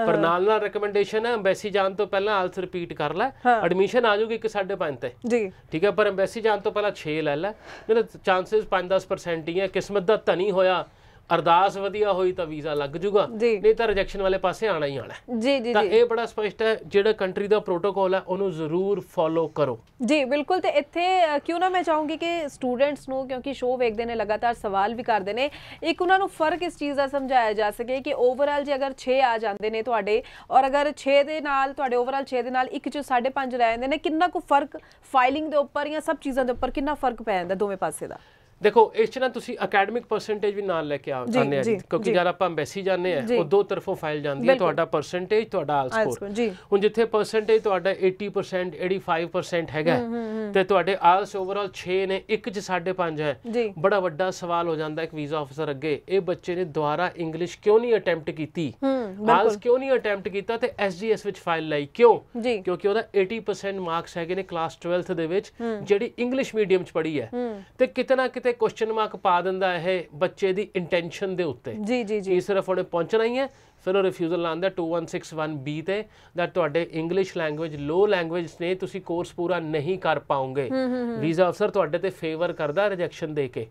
ਪਰ ਨਾਲ ਰეკਮੈਂਡੇਸ਼ਨ ਹੈ ਐਮਬੈਸੀ ਜਾਣ ਤੋਂ ਪਹਿਲਾਂ ਆਲਸ ਰਿਪੀਟ ਕਰ ਲੈ, ਐਡਮਿਸ਼ਨ ਆ ਜਾਊਗੀ 1 5.5 ਤੇ ਜੀ, ਠੀਕ ਹੈ, ਪਰ ਐਮਬੈਸੀ ਜਾਣ ਤੋਂ ਪਹਿਲਾਂ 6 ਲੈ ਲੈ, ਚਾਂਸਸ 5-10% ਹੀ ਹੈ। ਕਿਸਮਤ ਦਾ ਧਨੀ ਹੋਇਆ, ਅਰਦਾਸ ਵਧੀਆ ਹੋਈ ਤਾਂ ਵੀਜ਼ਾ ਲੱਗ ਜੂਗਾ, ਨਹੀਂ ਤਾਂ ਰਿਜੈਕਸ਼ਨ ਵਾਲੇ ਪਾਸੇ ਆਣਾ ਹੀ ਆਣਾ ਜੀ ਜੀ। ਤਾਂ ਇਹ ਬੜਾ ਸਪਸ਼ਟ ਹੈ, ਜਿਹੜਾ ਕੰਟਰੀ ਦਾ ਪ੍ਰੋਟੋਕੋਲ ਹੈ ਉਹਨੂੰ ਜ਼ਰੂਰ ਫੋਲੋ ਕਰੋ ਜੀ। ਬਿਲਕੁਲ। ਤੇ ਇੱਥੇ ਕਿਉਂ ਨਾ ਮੈਂ ਚਾਹੂੰਗੀ ਕਿ ਸਟੂਡੈਂਟਸ ਨੂੰ, ਕਿਉਂਕਿ ਸ਼ੋਅ ਵੇਖਦੇ ਨੇ ਲਗਾਤਾਰ ਸਵਾਲ ਵੀ ਕਰਦੇ ਨੇ, ਇੱਕ ਉਹਨਾਂ ਨੂੰ ਫਰਕ ਇਸ ਚੀਜ਼ ਦਾ ਸਮਝਾਇਆ ਜਾ ਸਕੇ ਕਿ ਓਵਰਆਲ ਜੇ ਅਗਰ 6 ਆ ਜਾਂਦੇ ਨੇ ਤੁਹਾਡੇ, ਔਰ ਅਗਰ 6 ਦੇ ਨਾਲ ਤੁਹਾਡੇ ਓਵਰਆਲ 6 ਦੇ ਨਾਲ 1 'ਚ 5.5 ਰਹਿ ਜਾਂਦੇ ਨੇ, ਕਿੰਨਾ ਕੁ ਫਰਕ ਫਾਈਲਿੰਗ ਦੇ ਉੱਪਰ ਜਾਂ ਸਭ ਚੀਜ਼ਾਂ ਦੇ ਉੱਪਰ ਕਿੰਨਾ ਫਰਕ ਪੈ ਜਾਂਦਾ ਦੋਵੇਂ ਪਾਸੇ ਦਾ? ਦੇਖੋ ਇਸ 'ਚ ਨਾ ਤੁਸੀਂ ਅਕੈਡਮਿਕ ਪਰਸੈਂਟੇਜ ਵੀ ਨਾਲ ਲੈ ਕੇ ਆਉਂਦੇ ਆ, ਕਿਉਂਕਿ ਜਦ ਆਪਾਂ ਐਮਬੈਸੀ ਜਾਂਦੇ ਆ ਉਹ 2 ਤਰਫੋਂ ਫਾਈਲ ਜਾਂਦੀ ਹੈ, ਤੁਹਾਡਾ ਪਰਸੈਂਟੇਜ, ਤੁਹਾਡਾ ਆਇਲਸ ਸਕੋਰ। ਹੁਣ ਜਿੱਥੇ ਪਰਸੈਂਟੇਜ ਤੁਹਾਡਾ 80% 85% ਹੈਗਾ ਤੇ ਤੁਹਾਡੇ ਆਇਲਸ ਓਵਰਆਲ 6 ਨੇ, 1 'ਚ 5.5 ਹੈ, ਬੜਾ ਵੱਡਾ ਸਵਾਲ ਹੋ ਜਾਂਦਾ ਇੱਕ ਵੀਜ਼ਾ ਆਫਿਸਰ ਅੱਗੇ, ਇਹ ਬੱਚੇ ਨੇ ਦੁਬਾਰਾ ਇੰਗਲਿਸ਼ ਕਿਉਂ ਨਹੀਂ ਅਟੈਂਪਟ ਕੀਤੀ, ਆਇਲਸ ਕਿਉਂ ਨਹੀਂ ਅਟੈਂਪਟ ਕੀਤਾ ਤੇ SGS ਵਿੱਚ ਫਾਈਲ ਲਈ ਕਿਉਂ? ਕਿਉਂਕਿ ਉਹਦਾ 80% ਮਾਰਕਸ ਹੈਗੇ ਨੇ ਕਲਾਸ 12th ਦੇ ਵਿੱਚ, ਜਿਹੜੀ ਇੰਗਲਿਸ਼ ਮੀਡੀਅਮ 'ਚ ਪੜ੍ਹੀ ਹੈ, ਤੇ ਕਿਤੇ ਨਾ ਕਿਤੇ ਕੁਐਸਚਨ ਮਾਰਕ ਪਾ ਦਿੰਦਾ ਇਹ ਬੱਚੇ ਦੀ ਇੰਟੈਂਸ਼ਨ ਦੇ ਉੱਤੇ ਜੀ ਜੀ ਜੀ। ਸਿਰਫ ਉਹਨੇ ਪਹੁੰਚਣਾ ਹੀ ਹੈ, ਫਿਰ ਉਹ ਰਿਫਿਊਜ਼ਲ ਲਾਉਂਦਾ 2161B ਤੇ, ਦੈਟ ਤੁਹਾਡੇ ਇੰਗਲਿਸ਼ ਲੈਂਗੁਏਜ ਲੋ ਲੈਂਗੁਏਜ ਨੇ, ਤੁਸੀਂ ਕੋਰਸ ਪੂਰਾ ਨਹੀਂ ਕਰ ਪਾਓਗੇ। ਵੀਜ਼ਾ ਅਫਸਰ ਤੁਹਾਡੇ ਤੇ ਫੇਵਰ ਕਰਦਾ ਰਿਜੈਕਸ਼ਨ ਦੇ ਕੇ,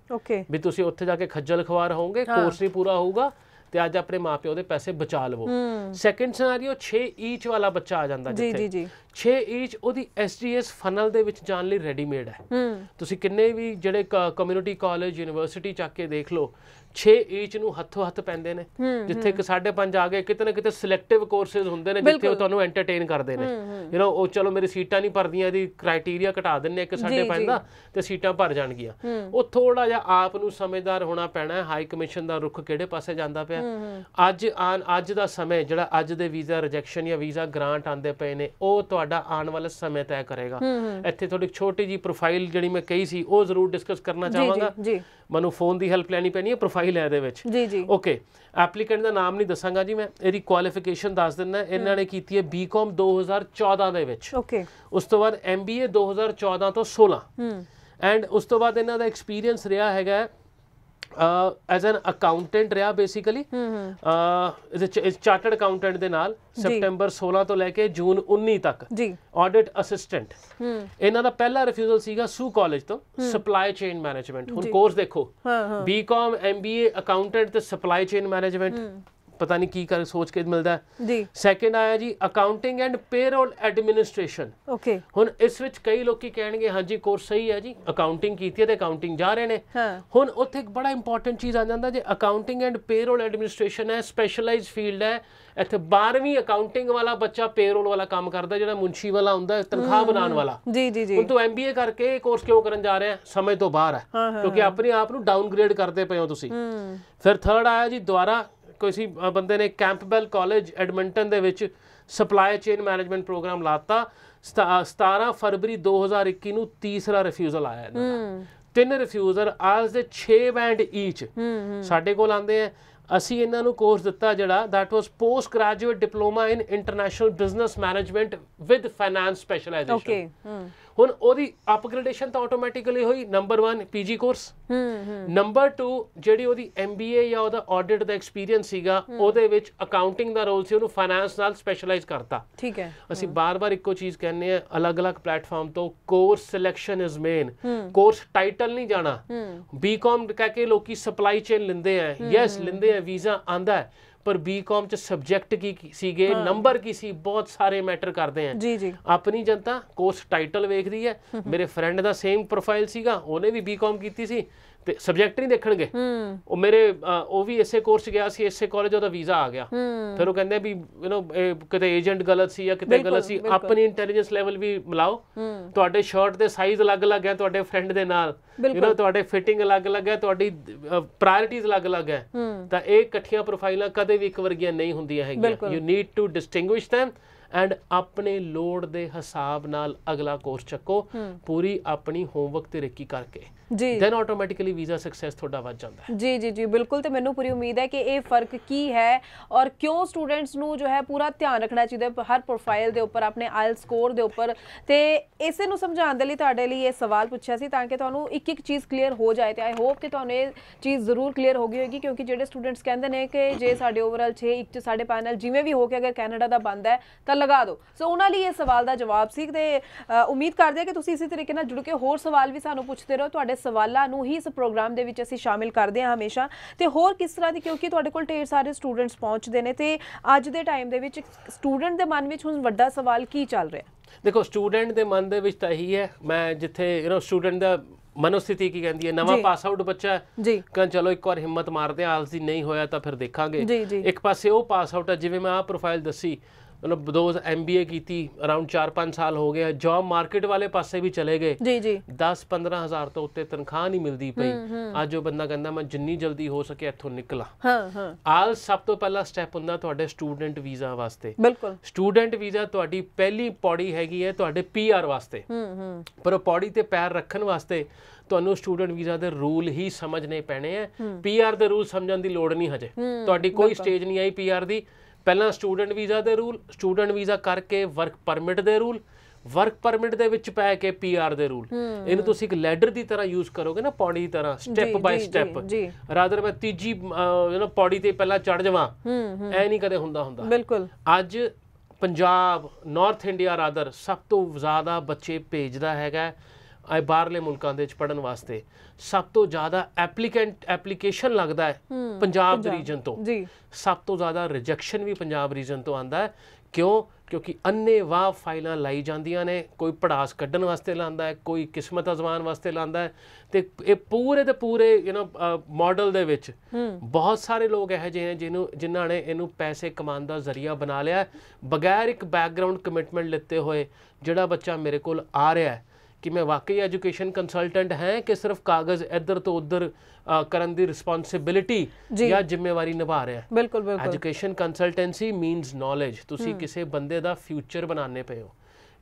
ਵੀ ਤੁਸੀਂ ਉੱਥੇ ਜਾ ਕੇ ਖੱਜਲ ਖਵਾਰ ਹੋਵੋਗੇ, ਕੋਰਸ ਨਹੀਂ ਪੂਰਾ ਹੋਊਗਾ, ਤੇ ਅੱਜ ਆਪਣੇ ਮਾਪਿਓ ਦੇ ਪੈਸੇ ਬਚਾ ਲਵੋ। ਸੈਕੰਡ ਸਿਨੈਰੀਓ 6 ਈਚ ਵਾਲਾ ਬੱਚਾ ਆ ਜਾਂਦਾ, ਜਿੱਥੇ 6 ਈਚ ਉਹਦੀ SGS ਫਨਲ ਦੇ ਵਿੱਚ ਜਾਣ ਲਈ ਰੈਡੀਮੇਡ ਹੈ। ਤੁਸੀਂ ਕਿੰਨੇ ਵੀ ਜਿਹੜੇ ਕਮਿਊਨਿਟੀ ਕਾਲਜ ਯੂਨੀਵਰਸਿਟੀ ਚੱਕ ਕੇ ਦੇਖ ਲਓ, 6 ਈਚ ਨੂੰ ਹੱਥੋਂ ਹੱਥ ਪੈਂਦੇ ਨੇ, ਜਿੱਥੇ 5.5 ਆ ਗਏ, ਕਿਤੇ ਨਾ ਕਿਤੇ ਸਿਲੈਕਟਿਵ ਕੋਰਸਿਸ ਹੁੰਦੇ ਨੇ ਜਿੱਥੇ ਉਹ ਤੁਹਾਨੂੰ ਐਂਟਰਟੇਨ ਕਰਦੇ ਨੇ, ਉਹ ਚਲੋ ਮੇਰੀ ਸੀਟਾਂ ਨਹੀਂ ਭਰਦੀਆਂ, ਇਹਦੀ ਕ੍ਰਾਈਟੇਰੀਆ ਘਟਾ ਦਿੰਨੇ 5.5 ਦਾ ਤੇ ਸੀਟਾਂ ਭਰ ਜਾਣਗੀਆਂ। ਉਹ ਥੋੜਾ ਜਿਹਾ ਆਪ ਨੂੰ ਸਮਝਦਾਰ ਹੋਣਾ ਪੈਣਾ, ਹਾਈ ਕਮਿਸ਼ਨ ਦਾ ਰੁਖ ਕਿਹੜੇ ਪਾਸੇ ਜਾਂਦਾ ਪਿਆ। ਅੱਜ ਦਾ ਸਮੇਂ ਜਿਹੜਾ ਅੱਜ ਦੇ ਵੀਜ਼ਾ ਰਿਜੈਕਸ਼ਨ ਜਾਂ ਵੀਜ਼ਾ ਗ੍ਰਾਂਟ ਆਉਂਦੇ ਪਏ ਨੇ, ਉਹ ਤੁਹਾਡਾ ਆਉਣ ਵਾਲਾ ਸਮੇਂ ਤੈਅ ਕਰੇਗਾ। ਇੱਥੇ ਤੁਹਾਡੀ ਛੋਟੀ ਜੀ ਪ੍ਰੋਫਾਈਲ ਜਿਹੜੀ ਮੈਂ ਕਹੀ ਸੀ ਉਹ ਜ਼ਰੂਰ ਡਿਸਕਸ ਕਰਨਾ ਚਾਹਾਂਗਾ, ਮੈਨੂੰ ਫੋਨ ਦੀ ਹੈਲਪ ਲੈਣੀ ਪੈਣੀ ਹੈ, ਪ੍ਰੋਫਾਈਲ ਹੈ ਇਹਦੇ ਵਿੱਚ ਜੀ। ਓਕੇ, ਐਪਲੀਕੈਂਟ ਦਾ ਨਾਮ ਨਹੀਂ ਦੱਸਾਂਗਾ ਜੀ ਮੈਂ, ਇਹਦੀ ਕੁਆਲੀਫਿਕੇਸ਼ਨ ਦੱਸ ਦਿੰਦਾ। ਇਹਨਾਂ ਨੇ ਕੀਤੀ ਹੈ BCom 2014 ਦੇ ਵਿੱਚ, ਉਸ ਤੋਂ ਬਾਅਦ MBA 2014 ਤੋਂ 16 ਐਂਡ ਉਸ ਤੋਂ ਬਾਅਦ ਇਹਨਾਂ ਦਾ ਐਕਸਪੀਰੀਅੰਸ ਰਿਹਾ ਹੈਗਾ ਐਜ਼ ਐਨ ਅਕਾਊਂਟੈਂਟ ਰਿਹਾ ਬੇਸਿਕਲੀ, ਚਾਰਟਰਡ ਅਕਾਊਂਟੈਂਟ ਦੇ ਨਾਲ ਸੈਪਟੈਂਬਰ 16 ਤੋਂ ਲੈ ਕੇ ਜੂਨ 19 ਤੱਕ ਆਡਿਟ ਅਸਿਸਟੈਂਟ। ਇਹਨਾਂ ਦਾ ਪਹਿਲਾ ਰਿਫਿਊਜ਼ਲ ਸੀਗਾ ਸੂ ਕਾਲਜ ਤੋਂ, ਸਪਲਾਈ ਚੇਨ ਮੈਨੇਜਮੈਂਟ। ਹੁਣ ਕੋਰਸ ਦੇਖੋ, BCom MBA ਅਕਾਊਂਟੈਂਟ ਤੇ ਸਪਲਾਈ ਚੇਨ ਮੈਨੇਜਮੈਂਟ, ਪਤਾ ਨਹੀਂ ਕੀ ਕਰ ਸੋਚ ਕੇ ਮਿਲਦਾ ਜੀ। ਸੈਕਿੰਡ ਆਇਆ ਜੀ accounting and payroll administration. Okay. ਹੁਣ ਇਸ ਵਿੱਚ ਕਈ ਲੋਕੀ ਕਹਿਣਗੇ ਹਾਂਜੀ ਕੋਰਸ ਸਹੀ ਹੈ ਜੀ, ਅਕਾਊਂਟਿੰਗ ਕੀਤੀ ਹੈ ਤੇ ਅਕਾਊਂਟਿੰਗ ਜਾ ਰਹੇ ਨੇ। ਹੁਣ ਉੱਥੇ ਇੱਕ ਬੜਾ ਇੰਪੋਰਟੈਂਟ ਚੀਜ਼ ਆ ਜਾਂਦਾ ਜੇ ਅਕਾਊਂਟਿੰਗ ਐਂਡ ਪੇਰੋਲ ਐਡਮਿਨਿਸਟ੍ਰੇਸ਼ਨ ਹੈ, ਸਪੈਸ਼ਲਾਈਜ਼ਡ ਫੀਲਡ ਹੈ। ਇੱਥੇ 12ਵੀਂ ਅਕਾਊਂਟਿੰਗ ਵਾਲਾ ਬੱਚਾ ਪੇਰੋਲ ਵਾਲਾ ਕੰਮ ਕਰਦਾ, ਜਿਹੜਾ ਮੁਨਸ਼ੀ ਵਾਲਾ ਹੁੰਦਾ ਤਨਖਾਹ ਬਣਾਉਣ ਵਾਲਾ। ਜੀ ਜੀ ਜੀ। ਹੁਣ ਤੂੰ MBA ਕਰਕੇ ਇਹ ਕੋਰਸ ਕਿਉਂ ਕਰਨ ਜਾ ਰਿਹਾ? ਸਮਝ ਤੋਂ ਬਾਹਰ ਹੈ, ਕਿਉਂਕਿ ਆਪਣੇ ਆਪ ਨੂੰ ਡਾਊਨਗ੍ਰੇਡ ਕਰਦੇ ਪਏ ਹੋ ਤੁਸੀਂ। ਫਿਰ ਥਰਡ ਆਇਆ ਜੀ ਦੁਆਰਾ ਕਿਸੇ ਬੰਦੇ ਨੇ ਕੈਂਪਬੈਲ ਕਾਲਜ ਐਡਮਿੰਟਨ ਦੇ ਵਿੱਚ ਸਪਲਾਈ ਚੇਨ ਮੈਨੇਜਮੈਂਟ ਪ੍ਰੋਗਰਾਮ ਲਾਤਾ। 17 ਫਰਵਰੀ 2021 ਨੂੰ ਤੀਸਰਾ ਰਿਫਿਊਜ਼ਲ ਆਇਆ ਇਹਨਾਂ ਦਾ। 3 ਰਿਫਿਊਜ਼ਲ ਆਜ ਦੇ 6 ਬੈਂਡ ਈਚ ਸਾਡੇ ਕੋਲ ਆਉਂਦੇ ਆ। ਅਸੀਂ ਇਹਨਾਂ ਨੂੰ ਕੋਰਸ ਦਿੱਤਾ ਜਿਹੜਾ that was post graduate diploma in international business management with finance specialisation. ਹੁਣ ਉਹਦੀ ਅਪਗ੍ਰੇਡੇਸ਼ਨ ਤਾਂ ਆਟੋਮੈਟਿਕਲੀ ਹੋਈ। ਨੰਬਰ 1 PG ਕੋਰਸ, ਨੰਬਰ 2 ਜਿਹੜੀ ਉਹਦੀ MBA ਜਾਂ ਉਹਦਾ ਆਡਿਟ ਦਾ ਐਕਸਪੀਰੀਅੰਸ ਸੀਗਾ ਉਹਦੇ ਵਿੱਚ ਅਕਾਊਂਟਿੰਗ ਦਾ ਰੋਲ ਸੀ, ਉਹਨੂੰ ਫਾਈਨੈਂਸ ਨਾਲ ਸਪੈਸ਼ਲਾਈਜ਼ ਕਰਤਾ। ਠੀਕ ਹੈ। ਅਸੀਂ ਬਾਰ-ਬਾਰ ਇੱਕੋ ਚੀਜ਼ ਕਹਿੰਦੇ ਆ ਅਲੱਗ-ਅਲੱਗ ਪਲੇਟਫਾਰਮ ਤੋਂ course selection is main. Course title ਨਹੀਂ ਜਾਣਾ। BCom ਕਹਿ ਕੇ ਲੋਕੀ ਸਪਲਾਈ ਚੇਨ ਲੈਂਦੇ ਆ, ਯੈਸ ਲੈਂਦੇ ਆ, ਵੀਜ਼ਾ ਆਂਦਾ ਹੈ, ਪਰ BCom ਚ ਸਬਜੈਕਟ ਕੀ ਸੀਗੇ, ਨੰਬਰ ਕੀ ਸੀ, ਬਹੁਤ ਸਾਰੇ ਮੈਟਰ ਕਰਦੇ ਆ। ਜੀ ਜੀ। ਆਪਣੀ ਜਨਤਾ ਕੋਰਸ ਟਾਈਟਲ ਵੇਖਦੀ ਹੈ। ਮੇਰੇ ਫਰੈਂਡ ਦਾ ਸੇਮ ਪ੍ਰੋਫਾਈਲ ਸੀਗਾ, ਉਹਨੇ ਵੀ BCom ਕੀਤੀ ਸੀ ਤੇ ਸਬਜੈਕਟ ਨਹੀਂ ਦੇਖਣਗੇ। ਉਹ ਮੇਰੇ ਉਹ ਵੀ ਇਸੇ ਕੋਰਸ ਗਿਆ ਸੀ, ਇਸੇ ਕਾਲਜ, ਉਹਦਾ ਵੀਜ਼ਾ ਆ ਗਿਆ। ਫਿਰ ਉਹ ਕਹਿੰਦੇ ਵੀ ਕਿਤੇ ਏਜੰਟ ਗਲਤ ਸੀ ਜਾਂ ਕਿਤੇ ਗਲਤ ਸੀ। ਆਪਣੀ ਇੰਟੈਲੀਜੈਂਸ ਲੈਵਲ ਵੀ ਮਿਲਾਓ। ਤੁਹਾਡੇ ਸ਼ਰਟ ਦੇ ਸਾਈਜ਼ ਅਲੱਗ-ਅਲੱਗ ਹੈ ਤੁਹਾਡੇ ਫਰੈਂਡ ਦੇ ਨਾਲ, ਤੁਹਾਡੇ ਫਿਟਿੰਗ ਅਲੱਗ-ਅਲੱਗ ਹੈ, ਤੁਹਾਡੀ ਪ੍ਰਾਇੋਰਟੀਜ਼ ਅਲੱਗ-ਅਲੱਗ ਹੈ। ਤਾਂ ਇਹ ਇਕੱਠੀਆਂ ਪ੍ਰੋਫਾਈਲਾਂ ਕਦੇ ਵੀ ਇੱਕ ਵਰਗੀਆਂ ਨਹੀਂ ਹੁੰਦੀਆਂ ਹੈਗੀਆਂ। You need to distinguish them and ਆਪਣੇ ਲੋੜ ਦੇ ਹਿਸਾਬ ਨਾਲ ਅਗਲਾ ਕੋਰਸ ਚੱਕੋ, ਪੂਰੀ ਆਪਣੀ ਹੋਮਵਰਕ ਤੇ ਰੇਕੀ ਕਰਕੇ। ਜੀ। ਦੈਨ ਆਟੋਮੈਟਿਕਲੀ ਵੀਜ਼ਾ ਸਕਸੈਸ ਤੁਹਾਡਾ ਵੱਧ ਜਾਂਦਾ ਹੈ। ਜੀ ਜੀ ਜੀ ਬਿਲਕੁਲ। ਤੇ ਮੈਨੂੰ ਪੂਰੀ ਉਮੀਦ ਹੈ ਕਿ ਇਹ ਫਰਕ ਕੀ ਹੈ ਔਰ ਕਿਉਂ ਸਟੂਡੈਂਟਸ ਨੂੰ ਜੋ ਹੈ ਪੂਰਾ ਧਿਆਨ ਰੱਖਣਾ ਚਾਹੀਦਾ ਹਰ ਪ੍ਰੋਫਾਈਲ ਦੇ ਉੱਪਰ, ਆਪਣੇ ਆਇਲ ਸਕੋਰ ਦੇ ਉੱਪਰ। ਤੇ ਇਸੇ ਨੂੰ ਸਮਝਾਉਣ ਦੇ ਲਈ ਤੁਹਾਡੇ ਲਈ ਇਹ ਸਵਾਲ ਪੁੱਛਿਆ ਸੀ ਤਾਂ ਕਿ ਤੁਹਾਨੂੰ ਇੱਕ ਇੱਕ ਚੀਜ਼ ਕਲੀਅਰ ਹੋ ਜਾਏ। ਤੇ ਆਈ ਹੋਪ ਕਿ ਤੁਹਾਨੂੰ ਇਹ ਚੀਜ਼ ਜ਼ਰੂਰ ਕਲੀਅਰ ਹੋ ਗਈ ਹੋਏਗੀ, ਕਿਉਂਕਿ ਜਿਹੜੇ ਸਟੂਡੈਂਟਸ ਕਹਿੰਦੇ ਨੇ ਕਿ ਜੇ ਸਾਡੇ ਓਵਰਆਲ 6 1 ਚ 5.5 ਨਾਲ ਜਿਵੇਂ ਵੀ ਹੋ ਕੇ ਅਗਰ ਕੈਨੇਡਾ ਦਾ ਬਣਦਾ ਹੈ ਤਾਂ ਲਗਾ ਦਿਓ। ਸੋ ਉਹਨਾਂ ਲਈ ਇਹ ਸਵਾਲ ਦਾ ਜਵਾਬ ਸੀ। ਤੇ ਉਮੀਦ ਕਰਦੇ ਹਾਂ ਕਿ ਤੁਸੀਂ ਇਸੇ ਤਰੀਕੇ ਨਾਲ ਜੁੜ ਕੇ ਹੋਰ ਸਵਾਲ ਵੀ ਸਾਨੂੰ ਪੁੱਛਦੇ ਰਹੋ। ਤੁਹਾਡੇ ਸਵਾਲਾਂ ਨੂੰ ਹੀ ਇਸ ਪ੍ਰੋਗਰਾਮ ਦੇ ਵਿੱਚ ਅਸੀਂ ਸ਼ਾਮਿਲ ਕਰਦੇ ਹਾਂ ਹਮੇਸ਼ਾ। ਤੇ ਹੋਰ ਕਿਸ ਤਰ੍ਹਾਂ ਦੀ, ਕਿਉਂਕਿ ਤੁਹਾਡੇ ਕੋਲ ਢੇਰ ਸਾਰੇ ਸਟੂਡੈਂਟਸ ਪਹੁੰਚਦੇ ਨੇ ਤੇ ਅੱਜ ਦੇ ਟਾਈਮ ਦੇ ਵਿੱਚ ਸਟੂਡੈਂਟ ਦੇ ਮਨ ਵਿੱਚ ਹੁਣ ਵੱਡਾ ਸਵਾਲ ਕੀ ਚੱਲ ਰਿਹਾ? ਦੇਖੋ ਸਟੂਡੈਂਟ ਦੇ ਮਨ ਦੇ ਵਿੱਚ ਤਾਂ ਇਹੀ ਹੈ, ਮੈਂ ਜਿੱਥੇ ਸਟੂਡੈਂਟ ਦਾ ਮਨੋਸਥਿਤੀ ਕੀ ਕਹਿੰਦੀ ਹੈ, ਨਵਾਂ ਪਾਸ ਆਊਟ ਬੱਚਾ ਜੀ ਕਹਿੰਦਾ ਚਲੋ ਇੱਕ ਵਾਰ ਹਿੰਮਤ ਮਾਰਦੇ ਆ, ਆਲਸੀ ਨਹੀਂ ਹੋਇਆ ਤਾਂ ਫਿਰ ਦੇਖਾਂਗੇ। ਇੱਕ ਪਾਸੇ ਉਹ ਪਾਸ ਆਊਟ ਹੈ, ਜਿਵੇਂ ਮੈਂ ਆਹ ਪ੍ਰੋਫਾਈਲ ਦੱਸੀ, ਮਤਲਬ 2 MBA ਕੀਤੀ, ਅਰਾਊਂਡ 4-5 ਸਾਲ ਹੋ ਗਏ, ਜੌਬ ਮਾਰਕੀਟ ਵਾਲੇ ਪਾਸੇ ਵੀ ਚਲੇ ਗਏ। 10-15 ਹਜ਼ਾਰ ਤੋਂ ਉੱਤੇ ਤਨਖਾਹ ਨਹੀਂ ਮਿਲਦੀ ਪਈ। ਅੱਜ ਉਹ ਬੰਦਾ ਕਹਿੰਦਾ ਮੈਂ ਜਿੰਨੀ ਜਲਦੀ ਹੋ ਸਕੇ ਇੱਥੋਂ ਨਿਕਲਾਂ। ਆਲ ਸਭ ਤੋਂ ਪਹਿਲਾ ਸਟੈਪ ਹੁੰਦਾ ਤੁਹਾਡੇ ਸਟੂਡੈਂਟ ਵੀਜ਼ਾ ਵਾਸਤੇ। ਬਿਲਕੁਲ। ਸਟੂਡੈਂਟ ਵੀਜ਼ਾ ਤੁਹਾਡੀ ਪਹਿਲੀ ਪੌੜੀ ਹੈਗੀ ਹੈ ਤੁਹਾਡੇ PR ਵਾਸਤੇ, ਪਰ ਉਹ ਪੌੜੀ ਤੇ ਪੈਰ ਰੱਖਣ ਵਾਸਤੇ ਤੁਹਾਨੂੰ ਸਟੂਡੈਂਟ ਵੀਜ਼ਾ ਦੇ ਰੂਲ ਹੀ ਸਮਝਣੇ ਪੈਣੇ ਆ। PR ਦੇ ਰੂਲ ਸਮਝਣ ਦੀ ਲੋੜ ਨਹੀਂ ਹਜੇ, ਤੁਹਾਡੀ ਕੋਈ ਸਟੇਜ ਨਹੀਂ ਆਈ PR ਦੀ। ਪਹਿਲਾਂ ਸਟੂਡੈਂਟ ਵੀਜ਼ਾ ਦੇ ਰੂਲ, ਸਟੂਡੈਂਟ ਵੀਜ਼ਾ ਕਰਕੇ ਵਰਕ ਪਰਮਿਟ ਦੇ ਰੂਲ, ਵਰਕ ਪਰਮਿਟ ਦੇ ਵਿੱਚ ਪੈ ਕੇ PR ਦੇ ਰੂਲ। ਇਹਨੂੰ ਤੁਸੀਂ ਇੱਕ ਲੈਡਰ ਦੀ ਤਰ੍ਹਾਂ ਯੂਜ਼ ਕਰੋਗੇ ਨਾ, ਪੌੜੀ ਦੀ ਤਰ੍ਹਾਂ, ਸਟੈਪ ਬਾਈ ਸਟੈਪ। ਰਾਦਰ ਮੈਂ ਤੀਜੀ ਪੌੜੀ ਤੇ ਪਹਿਲਾਂ ਚੜ ਜਾਵਾਂ, ਐ ਨਹੀਂ ਕਦੇ ਹੁੰਦਾ। ਬਿਲਕੁਲ। ਅੱਜ ਪੰਜਾਬ, ਨਾਰਥ ਇੰਡੀਆ ਰਾਦਰ ਸਭ ਤੋਂ ਜ਼ਿਆਦਾ ਬੱਚੇ ਭੇਜਦਾ ਹੈਗਾ ਬਾਹਰਲੇ ਮੁਲਕਾਂ ਦੇ ਵਿੱਚ ਪੜ੍ਹਨ ਵਾਸਤੇ। ਸਭ ਤੋਂ ਜ਼ਿਆਦਾ ਐਪਲੀਕੇਸ਼ਨ ਲੱਗਦਾ ਹੈ ਪੰਜਾਬ ਰੀਜਨ ਤੋਂ। ਸਭ ਤੋਂ ਜ਼ਿਆਦਾ ਰਿਜੈਕਸ਼ਨ ਵੀ ਪੰਜਾਬ ਰੀਜਨ ਤੋਂ ਆਉਂਦਾ ਹੈ। ਕਿਉਂ? ਕਿਉਂਕਿ ਅੰਨ੍ਹੇਵਾਹ ਫਾਈਲਾਂ ਲਾਈ ਜਾਂਦੀਆਂ ਨੇ। ਕੋਈ ਪੜਾਸ ਕੱਢਣ ਵਾਸਤੇ ਲਾਉਂਦਾ ਹੈ, ਕੋਈ ਕਿਸਮਤ ਅਜ਼ਮਾਉਣ ਵਾਸਤੇ ਲਾਉਂਦਾ ਹੈ। ਤੇ ਇਹ ਪੂਰੇ ਦੇ ਪੂਰੇ ਮਾਡਲ ਦੇ ਵਿੱਚ ਬਹੁਤ ਸਾਰੇ ਲੋਕ ਇਹੋ ਜਿਹੇ ਨੇ ਜਿਨ੍ਹਾਂ ਨੇ ਇਹਨੂੰ ਪੈਸੇ ਕਮਾਉਣ ਦਾ ਜ਼ਰੀਆ ਬਣਾ ਲਿਆ, ਬਗੈਰ ਇੱਕ ਬੈਕਗਰਾਊਂਡ ਕਮਿਟਮੈਂਟ ਲਿੱਤੇ ਹੋਏ। ਜਿਹੜਾ ਬੱਚਾ ਮੇਰੇ ਕੋਲ ਆ ਰਿਹਾ ਹੈ ਕਿ ਮੈਂ ਵਾਕਈ ਐਜੂਕੇਸ਼ਨ ਕੰਸਲਟੈਂਟ ਹੈ ਕਿ ਸਿਰਫ ਕਾਗਜ਼ ਇੱਧਰ ਤੋਂ ਉੱਧਰ ਕਰਨ ਦੀ ਰਿਸਪੌਂਸਿਬਿਲਿਟੀ ਜਾਂ ਜ਼ਿੰਮੇਵਾਰੀ ਨਿਭਾ ਰਿਹਾ? ਬਿਲਕੁਲ। Education consultancy means knowledge. ਤੁਸੀਂ ਕਿਸੇ ਬੰਦੇ ਦਾ ਫਿਊਚਰ ਬਣਾਉਂਦੇ ਪਏ ਹੋ।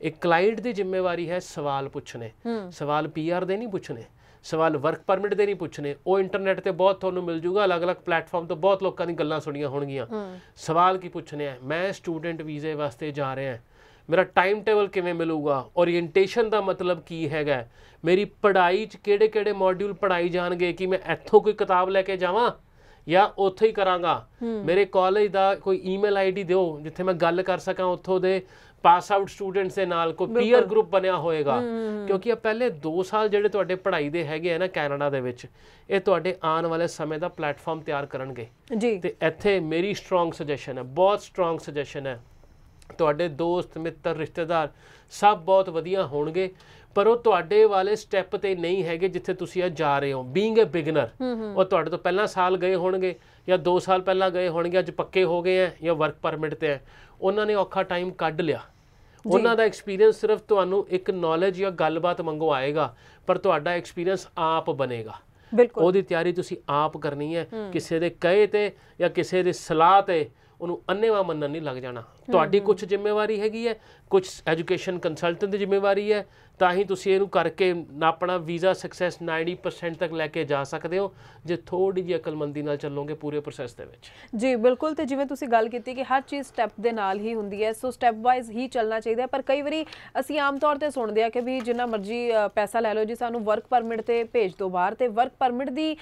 ਇੱਕ ਕਲਾਇੰਟ ਦੀ ਜ਼ਿੰਮੇਵਾਰੀ ਹੈ ਸਵਾਲ ਪੁੱਛਣੇ। ਸਵਾਲ PR ਦੇ ਨਹੀਂ ਪੁੱਛਣੇ, ਸਵਾਲ ਵਰਕ ਪਰਮਿਟ ਦੇ ਨਹੀਂ ਪੁੱਛਣੇ। ਉਹ ਇੰਟਰਨੈਟ ਤੇ ਬਹੁਤ ਤੁਹਾਨੂੰ ਮਿਲ ਜੂਗਾ, ਅਲੱਗ-ਅਲੱਗ ਪਲੇਟਫਾਰਮ ਤੋਂ ਬਹੁਤ ਲੋਕਾਂ ਦੀ ਗੱਲਾਂ ਸੁਣੀਆਂ ਹੋਣਗੀਆਂ। ਸਵਾਲ ਕੀ ਪੁੱਛਣੇ ਆ? ਮੈਂ ਸਟੂਡੈਂਟ ਵੀਜ਼ੇ ਵਾਸਤੇ ਜਾ ਰਿਹਾ, ਮੇਰਾ ਟਾਈਮ ਟੇਬਲ ਕਿਵੇਂ ਮਿਲੂਗਾ? ਓਰੀਐਂਟੇਸ਼ਨ ਦਾ ਮਤਲਬ ਕੀ ਹੈਗਾ? ਮੇਰੀ ਪੜ੍ਹਾਈ 'ਚ ਕਿਹੜੇ ਮੋਡਿਊਲ ਪੜ੍ਹਾਈ ਜਾਣਗੇ? ਕਿ ਮੈਂ ਇੱਥੋਂ ਕੋਈ ਕਿਤਾਬ ਲੈ ਕੇ ਜਾਵਾਂ ਜਾਂ ਉੱਥੇ ਹੀ ਕਰਾਂਗਾ? ਮੇਰੇ ਕਾਲਜ ਦਾ ਕੋਈ ਈਮੇਲ ID ਦਿਓ ਜਿੱਥੇ ਮੈਂ ਗੱਲ ਕਰ ਸਕਾਂ ਉੱਥੋਂ ਦੇ ਪਾਸ ਆਊਟ ਸਟੂਡੈਂਟਸ ਦੇ ਨਾਲ ਕੋਈ ਪੀਅਰ ਗਰੁੱਪ ਬਣਿਆ ਹੋਏਗਾ, ਕਿਉਂਕਿ ਇਹ ਪਹਿਲੇ 2 ਸਾਲ ਜਿਹੜੇ ਤੁਹਾਡੇ ਪੜ੍ਹਾਈ ਦੇ ਹੈਗੇ ਆ ਨਾ ਕੈਨੇਡਾ ਦੇ ਵਿੱਚ, ਇਹ ਤੁਹਾਡੇ ਆਉਣ ਵਾਲੇ ਸਮੇਂ ਦਾ ਪਲੇਟਫਾਰਮ ਤਿਆਰ ਕਰਨਗੇ ਜੀ। ਤੇ ਇੱਥੇ ਮੇਰੀ ਸਟਰੋਂਗ ਸੁਜੈਸ਼ਨ ਹੈ, ਬਹੁਤ ਸਟਰੋਂਗ ਸੁਜੈਸ਼ਨ ਹੈ, ਤੁਹਾਡੇ ਦੋਸਤ ਮਿੱਤਰ ਰਿਸ਼ਤੇਦਾਰ ਸਭ ਬਹੁਤ ਵਧੀਆ ਹੋਣਗੇ, ਪਰ ਉਹ ਤੁਹਾਡੇ ਵਾਲੇ ਸਟੈਪ ਤੇ ਨਹੀਂ ਹੈਗੇ ਜਿੱਥੇ ਤੁਸੀਂ ਅੱਜ ਜਾ ਰਹੇ ਹੋ। ਬੀਇੰਗ ਅ ਬਿਗਨਰ, ਉਹ ਤੁਹਾਡੇ ਤੋਂ ਪਹਿਲਾਂ ਸਾਲ ਗਏ ਹੋਣਗੇ ਜਾਂ 2 ਸਾਲ ਪਹਿਲਾਂ ਗਏ ਹੋਣਗੇ, ਅੱਜ ਪੱਕੇ ਹੋ ਗਏ ਹੈ ਜਾਂ ਵਰਕ ਪਰਮਿਟ ਤੇ ਹੈ, ਉਹਨਾਂ ਨੇ ਔਖਾ ਟਾਈਮ ਕੱਢ ਲਿਆ। ਉਹਨਾਂ ਦਾ ਐਕਸਪੀਰੀਅੰਸ ਸਿਰਫ ਤੁਹਾਨੂੰ ਇੱਕ ਨੌਲੇਜ ਜਾਂ ਗੱਲਬਾਤ ਵਾਂਗੂ ਆਏਗਾ, ਪਰ ਤੁਹਾਡਾ ਐਕਸਪੀਰੀਅੰਸ ਆਪ ਬਣੇਗਾ। ਉਹਦੀ ਤਿਆਰੀ ਤੁਸੀਂ ਆਪ ਕਰਨੀ ਹੈ, ਕਿਸੇ ਦੇ ਕਹੇ ਤੇ ਜਾਂ ਕਿਸੇ ਦੀ ਸਲਾਹ ਤੇ ਉਹਨੂੰ ਅੰਨੇਵਾਹ ਮੰਨਣ ਨਹੀਂ ਲੱਗ ਜਾਣਾ। ਤੁਹਾਡੀ ਕੁਝ ਜ਼ਿੰਮੇਵਾਰੀ ਹੈਗੀ ਹੈ, ਕੁਝ ਐਜੂਕੇਸ਼ਨ ਕੰਸਲਟੈਂਟ ਦੀ ਜ਼ਿੰਮੇਵਾਰੀ ਹੈ, ਤਾਂ ਹੀ ਤੁਸੀਂ ਇਹਨੂੰ ਕਰਕੇ ਆਪਣਾ ਵੀਜ਼ਾ ਸਕਸੈਸ 90% ਤੱਕ ਲੈ ਕੇ ਜਾ ਸਕਦੇ ਹੋ, ਜੇ ਥੋੜੀ ਜਿਹੀ ਅਕਲਮੰਦੀ ਨਾਲ ਚੱਲੋਗੇ ਪੂਰੇ ਪ੍ਰੋਸੈਸ ਦੇ ਵਿੱਚ। ਜੀ ਬਿਲਕੁਲ, ਤੇ ਜਿਵੇਂ ਤੁਸੀਂ ਗੱਲ ਕੀਤੀ ਕਿ ਹਰ ਚੀਜ਼ ਸਟੈਪ ਦੇ ਨਾਲ ਹੀ ਹੁੰਦੀ ਹੈ, ਸੋ ਸਟੈਪ ਵਾਈਜ਼ ਹੀ ਚੱਲਣਾ ਚਾਹੀਦਾ। ਪਰ ਕਈ ਵਾਰੀ ਅਸੀਂ ਆਮ ਤੌਰ ਤੇ ਸੁਣਦੇ ਆ ਕਿ ਵੀ ਜਿੰਨਾ ਮਰਜ਼ੀ ਪੈਸਾ ਲੈ ਲਓ ਜੀ, ਸਾਨੂੰ ਵਰਕ ਪਰਮਿਟ ਤੇ ਭੇਜ ਦਿਓ ਬਾਹਰ। ਤੇ ਵਰਕ ਪਰਮਿਟ ਦੀ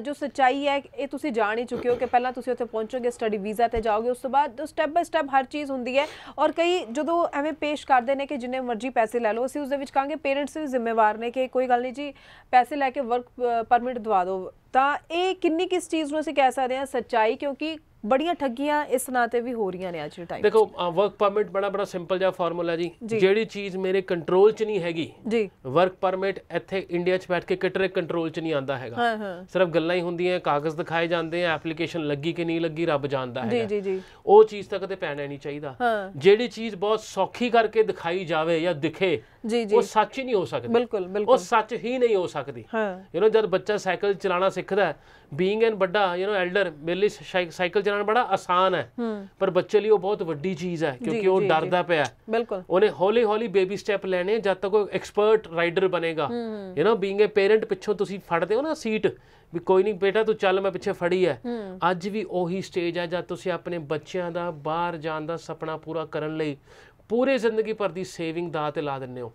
ਜੋ ਸੱਚਾਈ ਹੈ ਇਹ ਤੁਸੀਂ ਜਾਣ ਹੀ ਚੁੱਕੇ ਹੋ ਕਿ ਪਹਿਲਾਂ ਤੁਸੀਂ ਉੱਥੇ ਪਹੁੰਚੋਗੇ, ਸਟੱਡੀ ਵੀਜ਼ਾ ਤੇ ਜਾਓਗੇ, ਉਸ ਤੋਂ ਬਾਅਦ ਸਟੈਪ ਬਾਈ ਸਟੈਪ ਹਰ ਚੀਜ਼ ਹੁੰਦੀ ਹੈ। ਔਰ ਕਈ ਜਦੋਂ ਐਵੇਂ ਪੇਸ਼ ਕਰਦੇ ਨੇ ਕਿ ਜਿੰਨੇ ਮਰਜ਼ੀ ਪੈਸੇ ਲੈ ਲਓ, ਅਸੀਂ ਉਸ ਦੇ ਵਿੱਚ ਕਹਾਂਗੇ ਪੇਰੈਂਟਸ ਵੀ ਜ਼ਿੰਮੇਵਾਰ ਨੇ ਕਿ ਕੋਈ ਗੱਲ ਨਹੀਂ ਜੀ ਪੈਸੇ ਲੈ ਕੇ ਵਰਕ ਪਰਮਿਟ ਦਵਾ ਦਿਓ। ਤਾਂ ਇਹ ਕਿੰਨੀ ਕਿਸ ਚੀਜ਼ ਨੂੰ ਅਸੀਂ ਕਹਿ ਸਕਦੇ ਹਾਂ ਸੱਚਾਈ, ਕਿਉਂਕਿ ਬੜੀਆਂ ਠੱਗੀਆਂ ਇਸ ਨਾਂ ਤੇ ਵੀ ਹੋ ਰਹੀਆਂ ਨੇ ਅੱਜ ਦੇ ਟਾਈਮ। ਦੇਖੋ ਵਰਕ ਪਰਮਿਟ ਬੜਾ ਸਿੰਪਲ ਜਿਹਾ ਫਾਰਮੂਲਾ ਜੀ, ਜਿਹੜੀ ਚੀਜ਼ ਮੇਰੇ ਕੰਟਰੋਲ 'ਚ ਨਹੀਂ ਹੈਗੀ ਜੀ, ਵਰਕ ਪਰਮਿਟ ਇੱਥੇ ਇੰਡੀਆ 'ਚ ਬੈਠ ਕੇ ਕਿਤੇ ਕੰਟਰੋਲ 'ਚ ਨਹੀਂ ਆਉਂਦਾ ਹੈਗਾ। ਸਿਰਫ ਗੱਲਾਂ ਹੀ ਹੁੰਦੀਆਂ, ਕਾਗਜ਼ ਦਿਖਾਏ ਜਾਂਦੇ ਆ, ਐਪਲੀਕੇਸ਼ਨ ਲੱਗੀ ਕਿ ਨਹੀਂ ਲੱਗੀ ਰੱਬ ਜਾਣਦਾ ਹੈਗਾ। ਉਹ ਚੀਜ਼ ਤੱਕ ਤੇ ਪੈਣਾ ਨਹੀਂ ਚਾਹੀਦਾ। ਜਿਹੜੀ ਚੀਜ਼ ਬਹੁਤ ਸੌਖੀ ਕਰਕੇ ਦਿਖਾਈ ਜਾਵੇ ਜਾਂ ਦਿਖੇ, ਉਹ ਸੱਚ ਹੀ ਨਹੀਂ ਹੋ ਸਕਦੀ। ਬਿਲਕੁਲ ਉਹ ਸੱਚ ਹੀ ਨਹੀਂ ਹੋ ਸਕਦੀ। ਜਦ ਬੱਚਾ ਸਾਈਕਲ ਚਲਾਉਣਾ ਸਿੱਖਦਾ, ਬੀਇੰਗ ਐਨ ਵੱਡਾ ਐਲਡਰ, ਮੇਰੇ ਲਈ ਸਾਈਕਲ ਚਲਾਉਣਾ ਬੜਾ ਆਸਾਨ ਹੈ, ਪਰ ਬੱਚੇ ਲਈ ਉਹ ਬਹੁਤ ਵੱਡੀ ਚੀਜ਼ ਹੈ, ਕਿਉਂਕਿ ਉਹ ਡਰਦਾ ਪਿਆ। ਉਹਨੇ ਹੌਲੀ ਹੌਲੀ ਬੇਬੀ ਸਟੈਪ ਲੈਣੇ ਜਦ ਤੱਕ ਉਹ ਐਕਸਪਰਟ ਰਾਈਡਰ ਬਣੇਗਾ। ਬੀਇੰਗ ਏ ਪੇਰੈਂਟ, ਪਿੱਛੋਂ ਤੁਸੀਂ ਫੜਦੇ ਹੋ ਨਾ ਸੀਟ ਵੀ ਕੋਈ ਨਹੀਂ ਬੇਟਾ ਤੂੰ ਚੱਲ, ਮੈਂ ਪਿੱਛੇ ਫੜੀ ਹੈ। ਅੱਜ ਵੀ ਉਹੀ ਸਟੇਜ ਹੈ ਜਦ ਤੁਸੀਂ ਆਪਣੇ ਬੱਚਿਆਂ ਦਾ ਬਾਹਰ ਜਾਣ ਦਾ ਸੁਪਨਾ ਪੂਰਾ ਕਰਨ ਲਈ ਪੂਰੇ ਜ਼ਿੰਦਗੀ ਭਰ ਦੀ ਸੇਵਿੰਗ ਦਾਅ ਤੇ ਲਾ ਦਿੰਦੇ ਹੋ।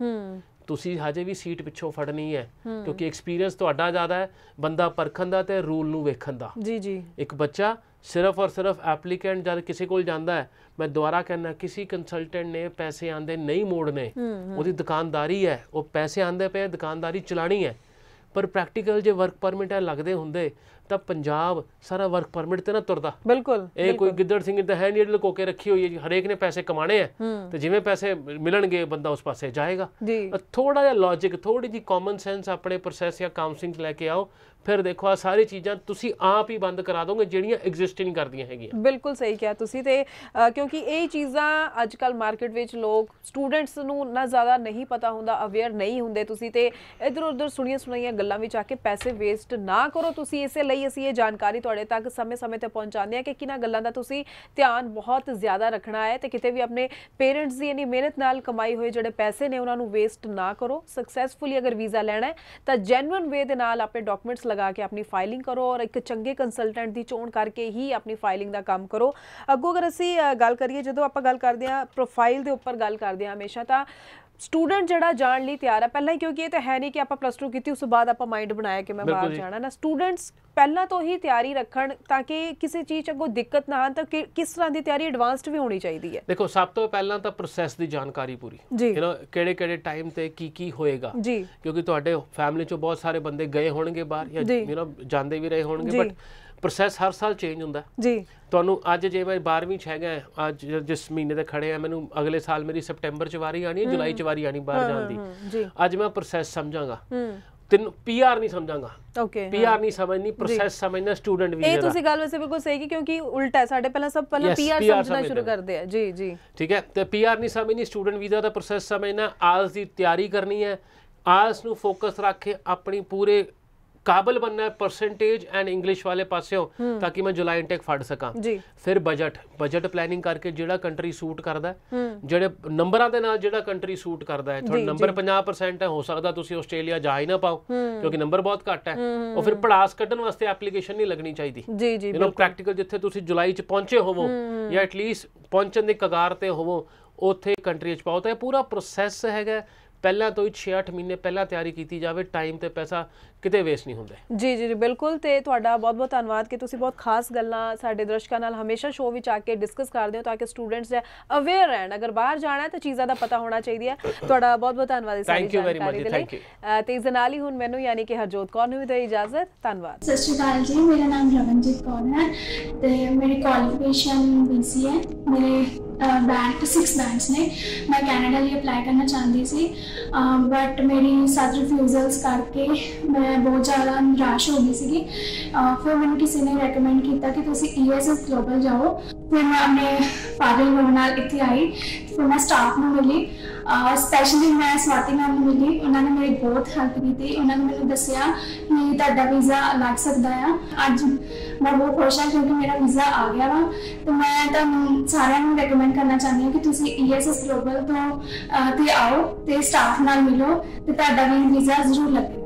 ਤੁਸੀਂ ਹਜੇ ਵੀ ਸੀਟ ਪਿੱਛੋਂ ਫੜਨੀ ਹੈ, ਕਿਉਂਕਿ ਐਕਸਪੀਰੀਅੰਸ ਤੁਹਾਡਾ ਜ਼ਿਆਦਾ ਹੈ ਬੰਦਾ ਪਰਖਣ ਦਾ ਤੇ ਰੂਲ ਨੂੰ ਵੇਖਣ ਦਾ। ਇੱਕ ਬੱਚਾ ਸਿਰਫ ਔਰ ਸਿਰਫ ਐਪਲੀਕੈਂਟ ਜਦ ਕਿਸੇ ਕੋਲ ਜਾਂਦਾ ਹੈ, ਮੈਂ ਦੁਬਾਰਾ ਕਹਿਣਾ, ਕਿਸੇ ਕੰਸਲਟੈਂਟ ਨੇ ਪੈਸੇ ਆਂਦੇ ਨਹੀਂ ਮੋੜਨੇ, ਉਹਦੀ ਦੁਕਾਨਦਾਰੀ ਹੈ, ਉਹ ਪੈਸੇ ਆਂਦੇ ਪਏ ਦੁਕਾਨਦਾਰੀ ਚਲਾਣੀ ਹੈ। ਪਰ ਪ੍ਰੈਕਟੀਕਲ ਜੇ ਵਰਕ ਪਰਮਿਟ ਲੱਗਦੇ ਹੁੰਦੇ ਤਾਂ ਪੰਜਾਬ ਸਾਰਾ ਵਰਕ ਪਰਮਿਟ ਤੇ ਨਾ ਤੁਰਦਾ। ਬਿਲਕੁਲ ਇਹ ਕੋਈ ਗਿੱਦੜ ਸਿੰਘ ਤਾਂ ਹੈ ਨਹੀਂ ਜਿਹੜੀ ਲੁਕੋ ਕੇ ਰੱਖੀ ਹੋਈ ਹੈ ਜੀ, ਹਰੇਕ ਨੇ ਪੈਸੇ ਕਮਾਣੇ ਆ ਤੇ ਜਿਵੇਂ ਪੈਸੇ ਮਿਲਣਗੇ ਬੰਦਾ ਉਸ ਪਾਸੇ ਜਾਏਗਾ। ਥੋੜਾ ਜਿਹਾ ਲੌਜਿਕ, ਥੋੜੀ ਜਿਹੀ ਕਾਮਨ ਸੈਂਸ ਆਪਣੇ ਪ੍ਰੋਸੈਸ ਜਾਂ ਕਾਉਂਸਲਿੰਗ ਲੈ ਕੇ ਆਓ, ਫਿਰ ਦੇਖੋ ਆ ਸਾਰੀ ਚੀਜ਼ਾਂ ਤੁਸੀਂ ਆਪ ਹੀ ਬੰਦ ਕਰਾ ਦੋਗੇ ਜਿਹੜੀਆਂ ਐਗਜ਼ਿਸਟ ਨਹੀਂ ਕਰਦੀਆਂ ਹੈਗੀਆਂ। ਬਿਲਕੁਲ ਸਹੀ ਕਿਹਾ ਤੁਸੀਂ। ਤੇ ਕਿਉਂਕਿ ਇਹ ਚੀਜ਼ਾਂ ਅੱਜ ਕੱਲ੍ਹ ਮਾਰਕੀਟ ਵਿੱਚ ਲੋਕ ਸਟੂਡੈਂਟਸ ਨੂੰ ਨਾ ਜ਼ਿਆਦਾ ਨਹੀਂ ਪਤਾ ਹੁੰਦਾ, ਅਵੇਅਰ ਨਹੀਂ ਹੁੰਦੇ ਤੁਸੀਂ, ਤੇ ਇੱਧਰ ਉੱਧਰ ਸੁਣੀਆਂ ਸੁਣਾਈਆਂ ਗੱਲਾਂ ਵਿੱਚ ਆ ਕੇ ਪੈਸੇ ਵੇਸਟ ਨਾ ਕਰੋ ਤੁਸੀਂ। ਇਸੇ ਲਈ ਅਸੀਂ ਇਹ ਜਾਣਕਾਰੀ ਤੁਹਾਡੇ ਤੱਕ ਸਮੇਂ-ਸਮੇਂ ਤੇ ਪਹੁੰਚਾਉਂਦੇ ਹਾਂ ਕਿ ਕਿਹਨਾਂ ਗੱਲਾਂ ਦਾ ਤੁਸੀਂ ਧਿਆਨ ਬਹੁਤ ਜ਼ਿਆਦਾ ਰੱਖਣਾ ਹੈ, ਤੇ ਕਿਤੇ ਵੀ ਆਪਣੇ ਪੇਰੈਂਟਸ ਦੀ ਇੰਨੀ ਮਿਹਨਤ ਨਾਲ ਕਮਾਈ ਹੋਏ ਜਿਹੜੇ ਪੈਸੇ ਨੇ ਉਹਨਾਂ ਨੂੰ ਵੇਸਟ ਨਾ ਕਰੋ। ਸਕਸੈਸਫੁਲੀ ਅਗਰ ਵੀਜ਼ਾ ਲੈਣਾ ਹੈ ਤਾਂ ਜੈਨੂਇਨ ਵੇ ਦੇ ਨਾਲ ਆਪਣੇ ਡਾਕੂਮੈਂਟਸ ਲਗਾ ਕੇ ਆਪਣੀ ਫਾਈਲਿੰਗ ਕਰੋ, ਔਰ ਇੱਕ ਚੰਗੇ ਕੰਸਲਟੈਂਟ ਦੀ ਚੋਣ ਕਰਕੇ ਹੀ ਆਪਣੀ ਫਾਈਲਿੰਗ ਦਾ ਕੰਮ ਕਰੋ। ਅੱਗੋਂ ਅਗਰ ਅਸੀਂ ਗੱਲ ਕਰੀਏ, ਜਦੋਂ ਆਪਾਂ ਗੱਲ ਕਰਦੇ ਹਾਂ ਪ੍ਰੋਫਾਈਲ ਦੇ ਉੱਪਰ ਗੱਲ ਕਰਦੇ ਹਾਂ ਹਮੇਸ਼ਾ, ਤਾਂ ਸਟੂਡੈਂਟ ਜਿਹੜਾ ਜਾਣ ਲਈ ਤਿਆਰ ਹੈ ਪਹਿਲਾਂ ਹੀ, ਕਿਉਂਕਿ ਇਹ ਤਾਂ ਹੈ ਨਹੀਂ ਕਿ ਆਪਾਂ +2 ਕੀਤੀ ਉਸ ਤੋਂ ਬਾਅਦ ਆਪਾਂ ਮਾਈਂਡ ਬਣਾਇਆ ਕਿ ਮੈਂ ਬਾਹਰ ਜਾਣਾ ਨਾ। ਸਟੂਡੈਂਟਸ ਪਹਿਲਾਂ ਤੋਂ ਹੀ ਤਿਆਰੀ ਰੱਖਣ ਤਾਂ ਕਿ ਕਿਸੇ ਚੀਜ਼ ਅੱਗੋਂ ਦਿੱਕਤ ਨਾ ਆਉਣ। ਤਾਂ ਕਿਸ ਤਰ੍ਹਾਂ ਦੀ ਤਿਆਰੀ ਐਡਵਾਂਸਡ ਵੀ ਹੋਣੀ ਚਾਹੀਦੀ ਹੈ? ਦੇਖੋ ਸਭ ਤੋਂ ਪਹਿਲਾਂ ਤਾਂ ਪ੍ਰੋਸੈਸ ਦੀ ਜਾਣਕਾਰੀ ਪੂਰੀ, ਕਿਹੜੇ ਟਾਈਮ ਤੇ ਕੀ ਹੋਏਗਾ, ਕਿਉਂਕਿ ਤੁਹਾਡੇ ਫੈਮਿਲੀ ਚੋਂ ਬਹੁਤ ਸਾਰੇ ਬੰਦੇ ਗਏ ਹੋਣਗੇ ਬਾਹਰ ਜਾਂ ਜਾਂਦੇ ਵੀ ਰਹੇ ਹੋਣਗੇ, ਬਟ ਪ੍ਰੋਸੈਸ ਹਰ ਸਾਲ ਚੇਂਜ ਹੁੰਦਾ ਜੀ। ਤੁਹਾਨੂੰ ਅੱਜ ਜੇ ਮੈਂ 12ਵੀਂ 'ਚ ਹੈਗਾ, ਅੱਜ ਜਿਸ ਮਹੀਨੇ ਤੇ ਖੜੇ ਆ, ਮੈਨੂੰ ਅਗਲੇ ਸਾਲ ਮੇਰੀ ਸਪਟੈਂਬਰ 'ਚ ਵਾਰੀ ਆਣੀ ਹੈ, ਜੁਲਾਈ 'ਚ ਵਾਰੀ ਆਣੀ ਬਾਹਰ ਜਾਣ ਦੀ। ਅੱਜ ਮੈਂ ਪ੍ਰੋਸੈਸ ਸਮਝਾਂਗਾ, ਤੈਨੂੰ ਪੀਆਰ ਨਹੀਂ ਸਮਝਾਂਗਾ। ਪੀਆਰ ਨਹੀਂ ਸਮਝਣੀ, ਪ੍ਰੋਸੈਸ ਸਮਝਣਾ ਸਟੂਡੈਂਟ ਵੀਜ਼ਾ ਦਾ। ਇਹ ਤੁਸੀਂ ਗੱਲ ਵੈਸੇ ਬਿਲਕੁਲ ਸਹੀ, ਕਿਉਂਕਿ ਉਲਟਾ ਹੈ, ਸਾਡੇ ਸਭ ਪਹਿਲਾਂ ਪੀਆਰ ਸਮਝਣਾ ਸ਼ੁਰੂ ਕਰਦੇ ਆ। ਜੀ ਠੀਕ ਹੈ, ਤੇ ਪੀਆਰ ਨਹੀਂ ਸਮਝਣੀ, ਸਟੂਡੈਂਟ ਵੀਜ਼ਾ ਦਾ ਪ੍ਰੋਸੈਸ ਸਮਝਣਾ, ਆਇਲਸ ਦੀ ਤਿਆਰੀ ਕਰਨੀ ਹੈ, ਆਇਲਸ ਨੂੰ ਫੋਕਸ ਰੱਖ ਕੇ ਆਪਣੀ ਪੂਰੇ ਕਾਬਲ बनना है परसेंटेज एंड इंग्लिश वाले पासों, ताकि मैं जुलाई इनटेक फड़ सका। फिर बजट प्लानिंग करके जिहड़ा कंट्री सूट करदा है, जिहड़े नंबरां दे नाल जिहड़ा कंट्री सूट करदा है, थोड़ा नंबर 50% है, हो सकदा तुसीं आस्ट्रेलिया जा ही ना पाओ क्योंकि नंबर बहुत घट है। और फिर पढ़ास कड्ढण वास्ते एप्लीकेशन नहीं लगनी चाहिदी। प्रैक्टिकल जिथे तुसीं जुलाई च पहुंचे होवो या एटलीस्ट पहुंचण दी कगार ते होवो, उत्थे कंट्री च पाओ। तो पूरा प्रोसैस हैगा, ਪਹਿਲਾਂ ਤੋਂ ਹੀ 6-8 ਮਹੀਨੇ ਪਹਿਲਾਂ ਤਿਆਰੀ ਕੀਤੀ ਜਾਵੇ। ਟਾਈਮ ਤੇ ਪੈਸਾ ਕਿਤੇ ਵੇਸਟ ਨਹੀਂ ਹੁੰਦੇ। ਜੀ ਜੀ ਜੀ ਬਿਲਕੁਲ। ਤੇ ਤੁਹਾਡਾ ਬਹੁਤ ਬਹੁਤ ਧੰਨਵਾਦ ਕਿ ਤੁਸੀਂ ਬਹੁਤ ਖਾਸ ਗੱਲਾਂ ਸਾਡੇ ਦਰਸ਼ਕਾਂ ਨਾਲ ਹਮੇਸ਼ਾ ਸ਼ੋਅ ਵਿੱਚ ਆ ਕੇ ਡਿਸਕਸ ਕਰਦੇ ਹੋ ਤਾਂ ਕਿ ਸਟੂਡੈਂਟਸ ਅਵੇਅਰ ਰਹਿਣ। ਅਗਰ ਬਾਹਰ ਜਾਣਾ ਹੈ ਤਾਂ ਚੀਜ਼ਾਂ ਦਾ ਪਤਾ ਹੋਣਾ ਚਾਹੀਦੀ ਹੈ। ਤੁਹਾਡਾ ਬਹੁਤ ਬਹੁਤ ਧੰਨਵਾਦ ਇਸ ਸਾਰੀ ਜਾਣਕਾਰੀ ਦੇ ਲਈ। ਤੇ ਇਸ ਦੇ ਨਾਲ ਹੀ ਹੁਣ ਮੈਨੂੰ ਯਾਨੀ ਕਿ ਹਰਜੋਤ ਕੌਰ ਨੂੰ ਵੀ ਦਿਓ ਇਜਾਜ਼ਤ। ਧੰਨਵਾਦ। ਸਤਿ ਸ਼੍ਰੀ ਅਕਾਲ ਜੀ, ਮੇਰਾ ਨਾਮ ਰਵਨਜੀਤ ਕੌਰ ਹੈ ਤੇ ਮੇਰੀ ਕੁਆਲੀਫਿਕੇਸ਼ਨ BC ਹੈ। ਮੇਰੇ ਬੈਂਡ 6 ਬੈਂਡਸ ਨੇ। मैं कैनेडा लिए अप्लाई करना चाहती सी बट मेरी 7 रिफ्यूजल्स करके मैं बहुत ज़्यादा निराश हो गई सी। फिर मैंने किसी ने रेकमेंड किया कि तुसी ESS ग्लोबल जाओ। फिर मैं अपने फादर इन लॉ इत्थे आई। फिर मैं स्टाफ में मिली, स्पैशली मैं स्वाति मैम ਨੂੰ मिली। उन्होंने मेरी बहुत हेल्प की। उन्होंने मैंने दसिया कि ਤੁਹਾਡਾ ਵੀਜ਼ਾ ਲੱਗ ਸਕਦਾ ਆ। ਅੱਜ मैं बहुत खुश हाँ क्योंकि मेरा वीज़ा आ गया वा। तो मैं ਤੁਹਾਨੂੰ ਸਾਰਿਆਂ ਨੂੰ ਰეკਮੈਂਡ ਕਰਨਾ ਚਾਹੁੰਦੀ ਹਾਂ कि ਤੁਸੀਂ ESS ग्लोबल ਤੋਂ ਤੇ ਆਓ ਤੇ ਸਟਾਫ ਨਾਲ ਮਿਲੋ ਤੇ ਤੁਹਾਡਾ ਵੀ ਵੀਜ਼ਾ ਜ਼ਰੂਰ ਲੱਗੇ।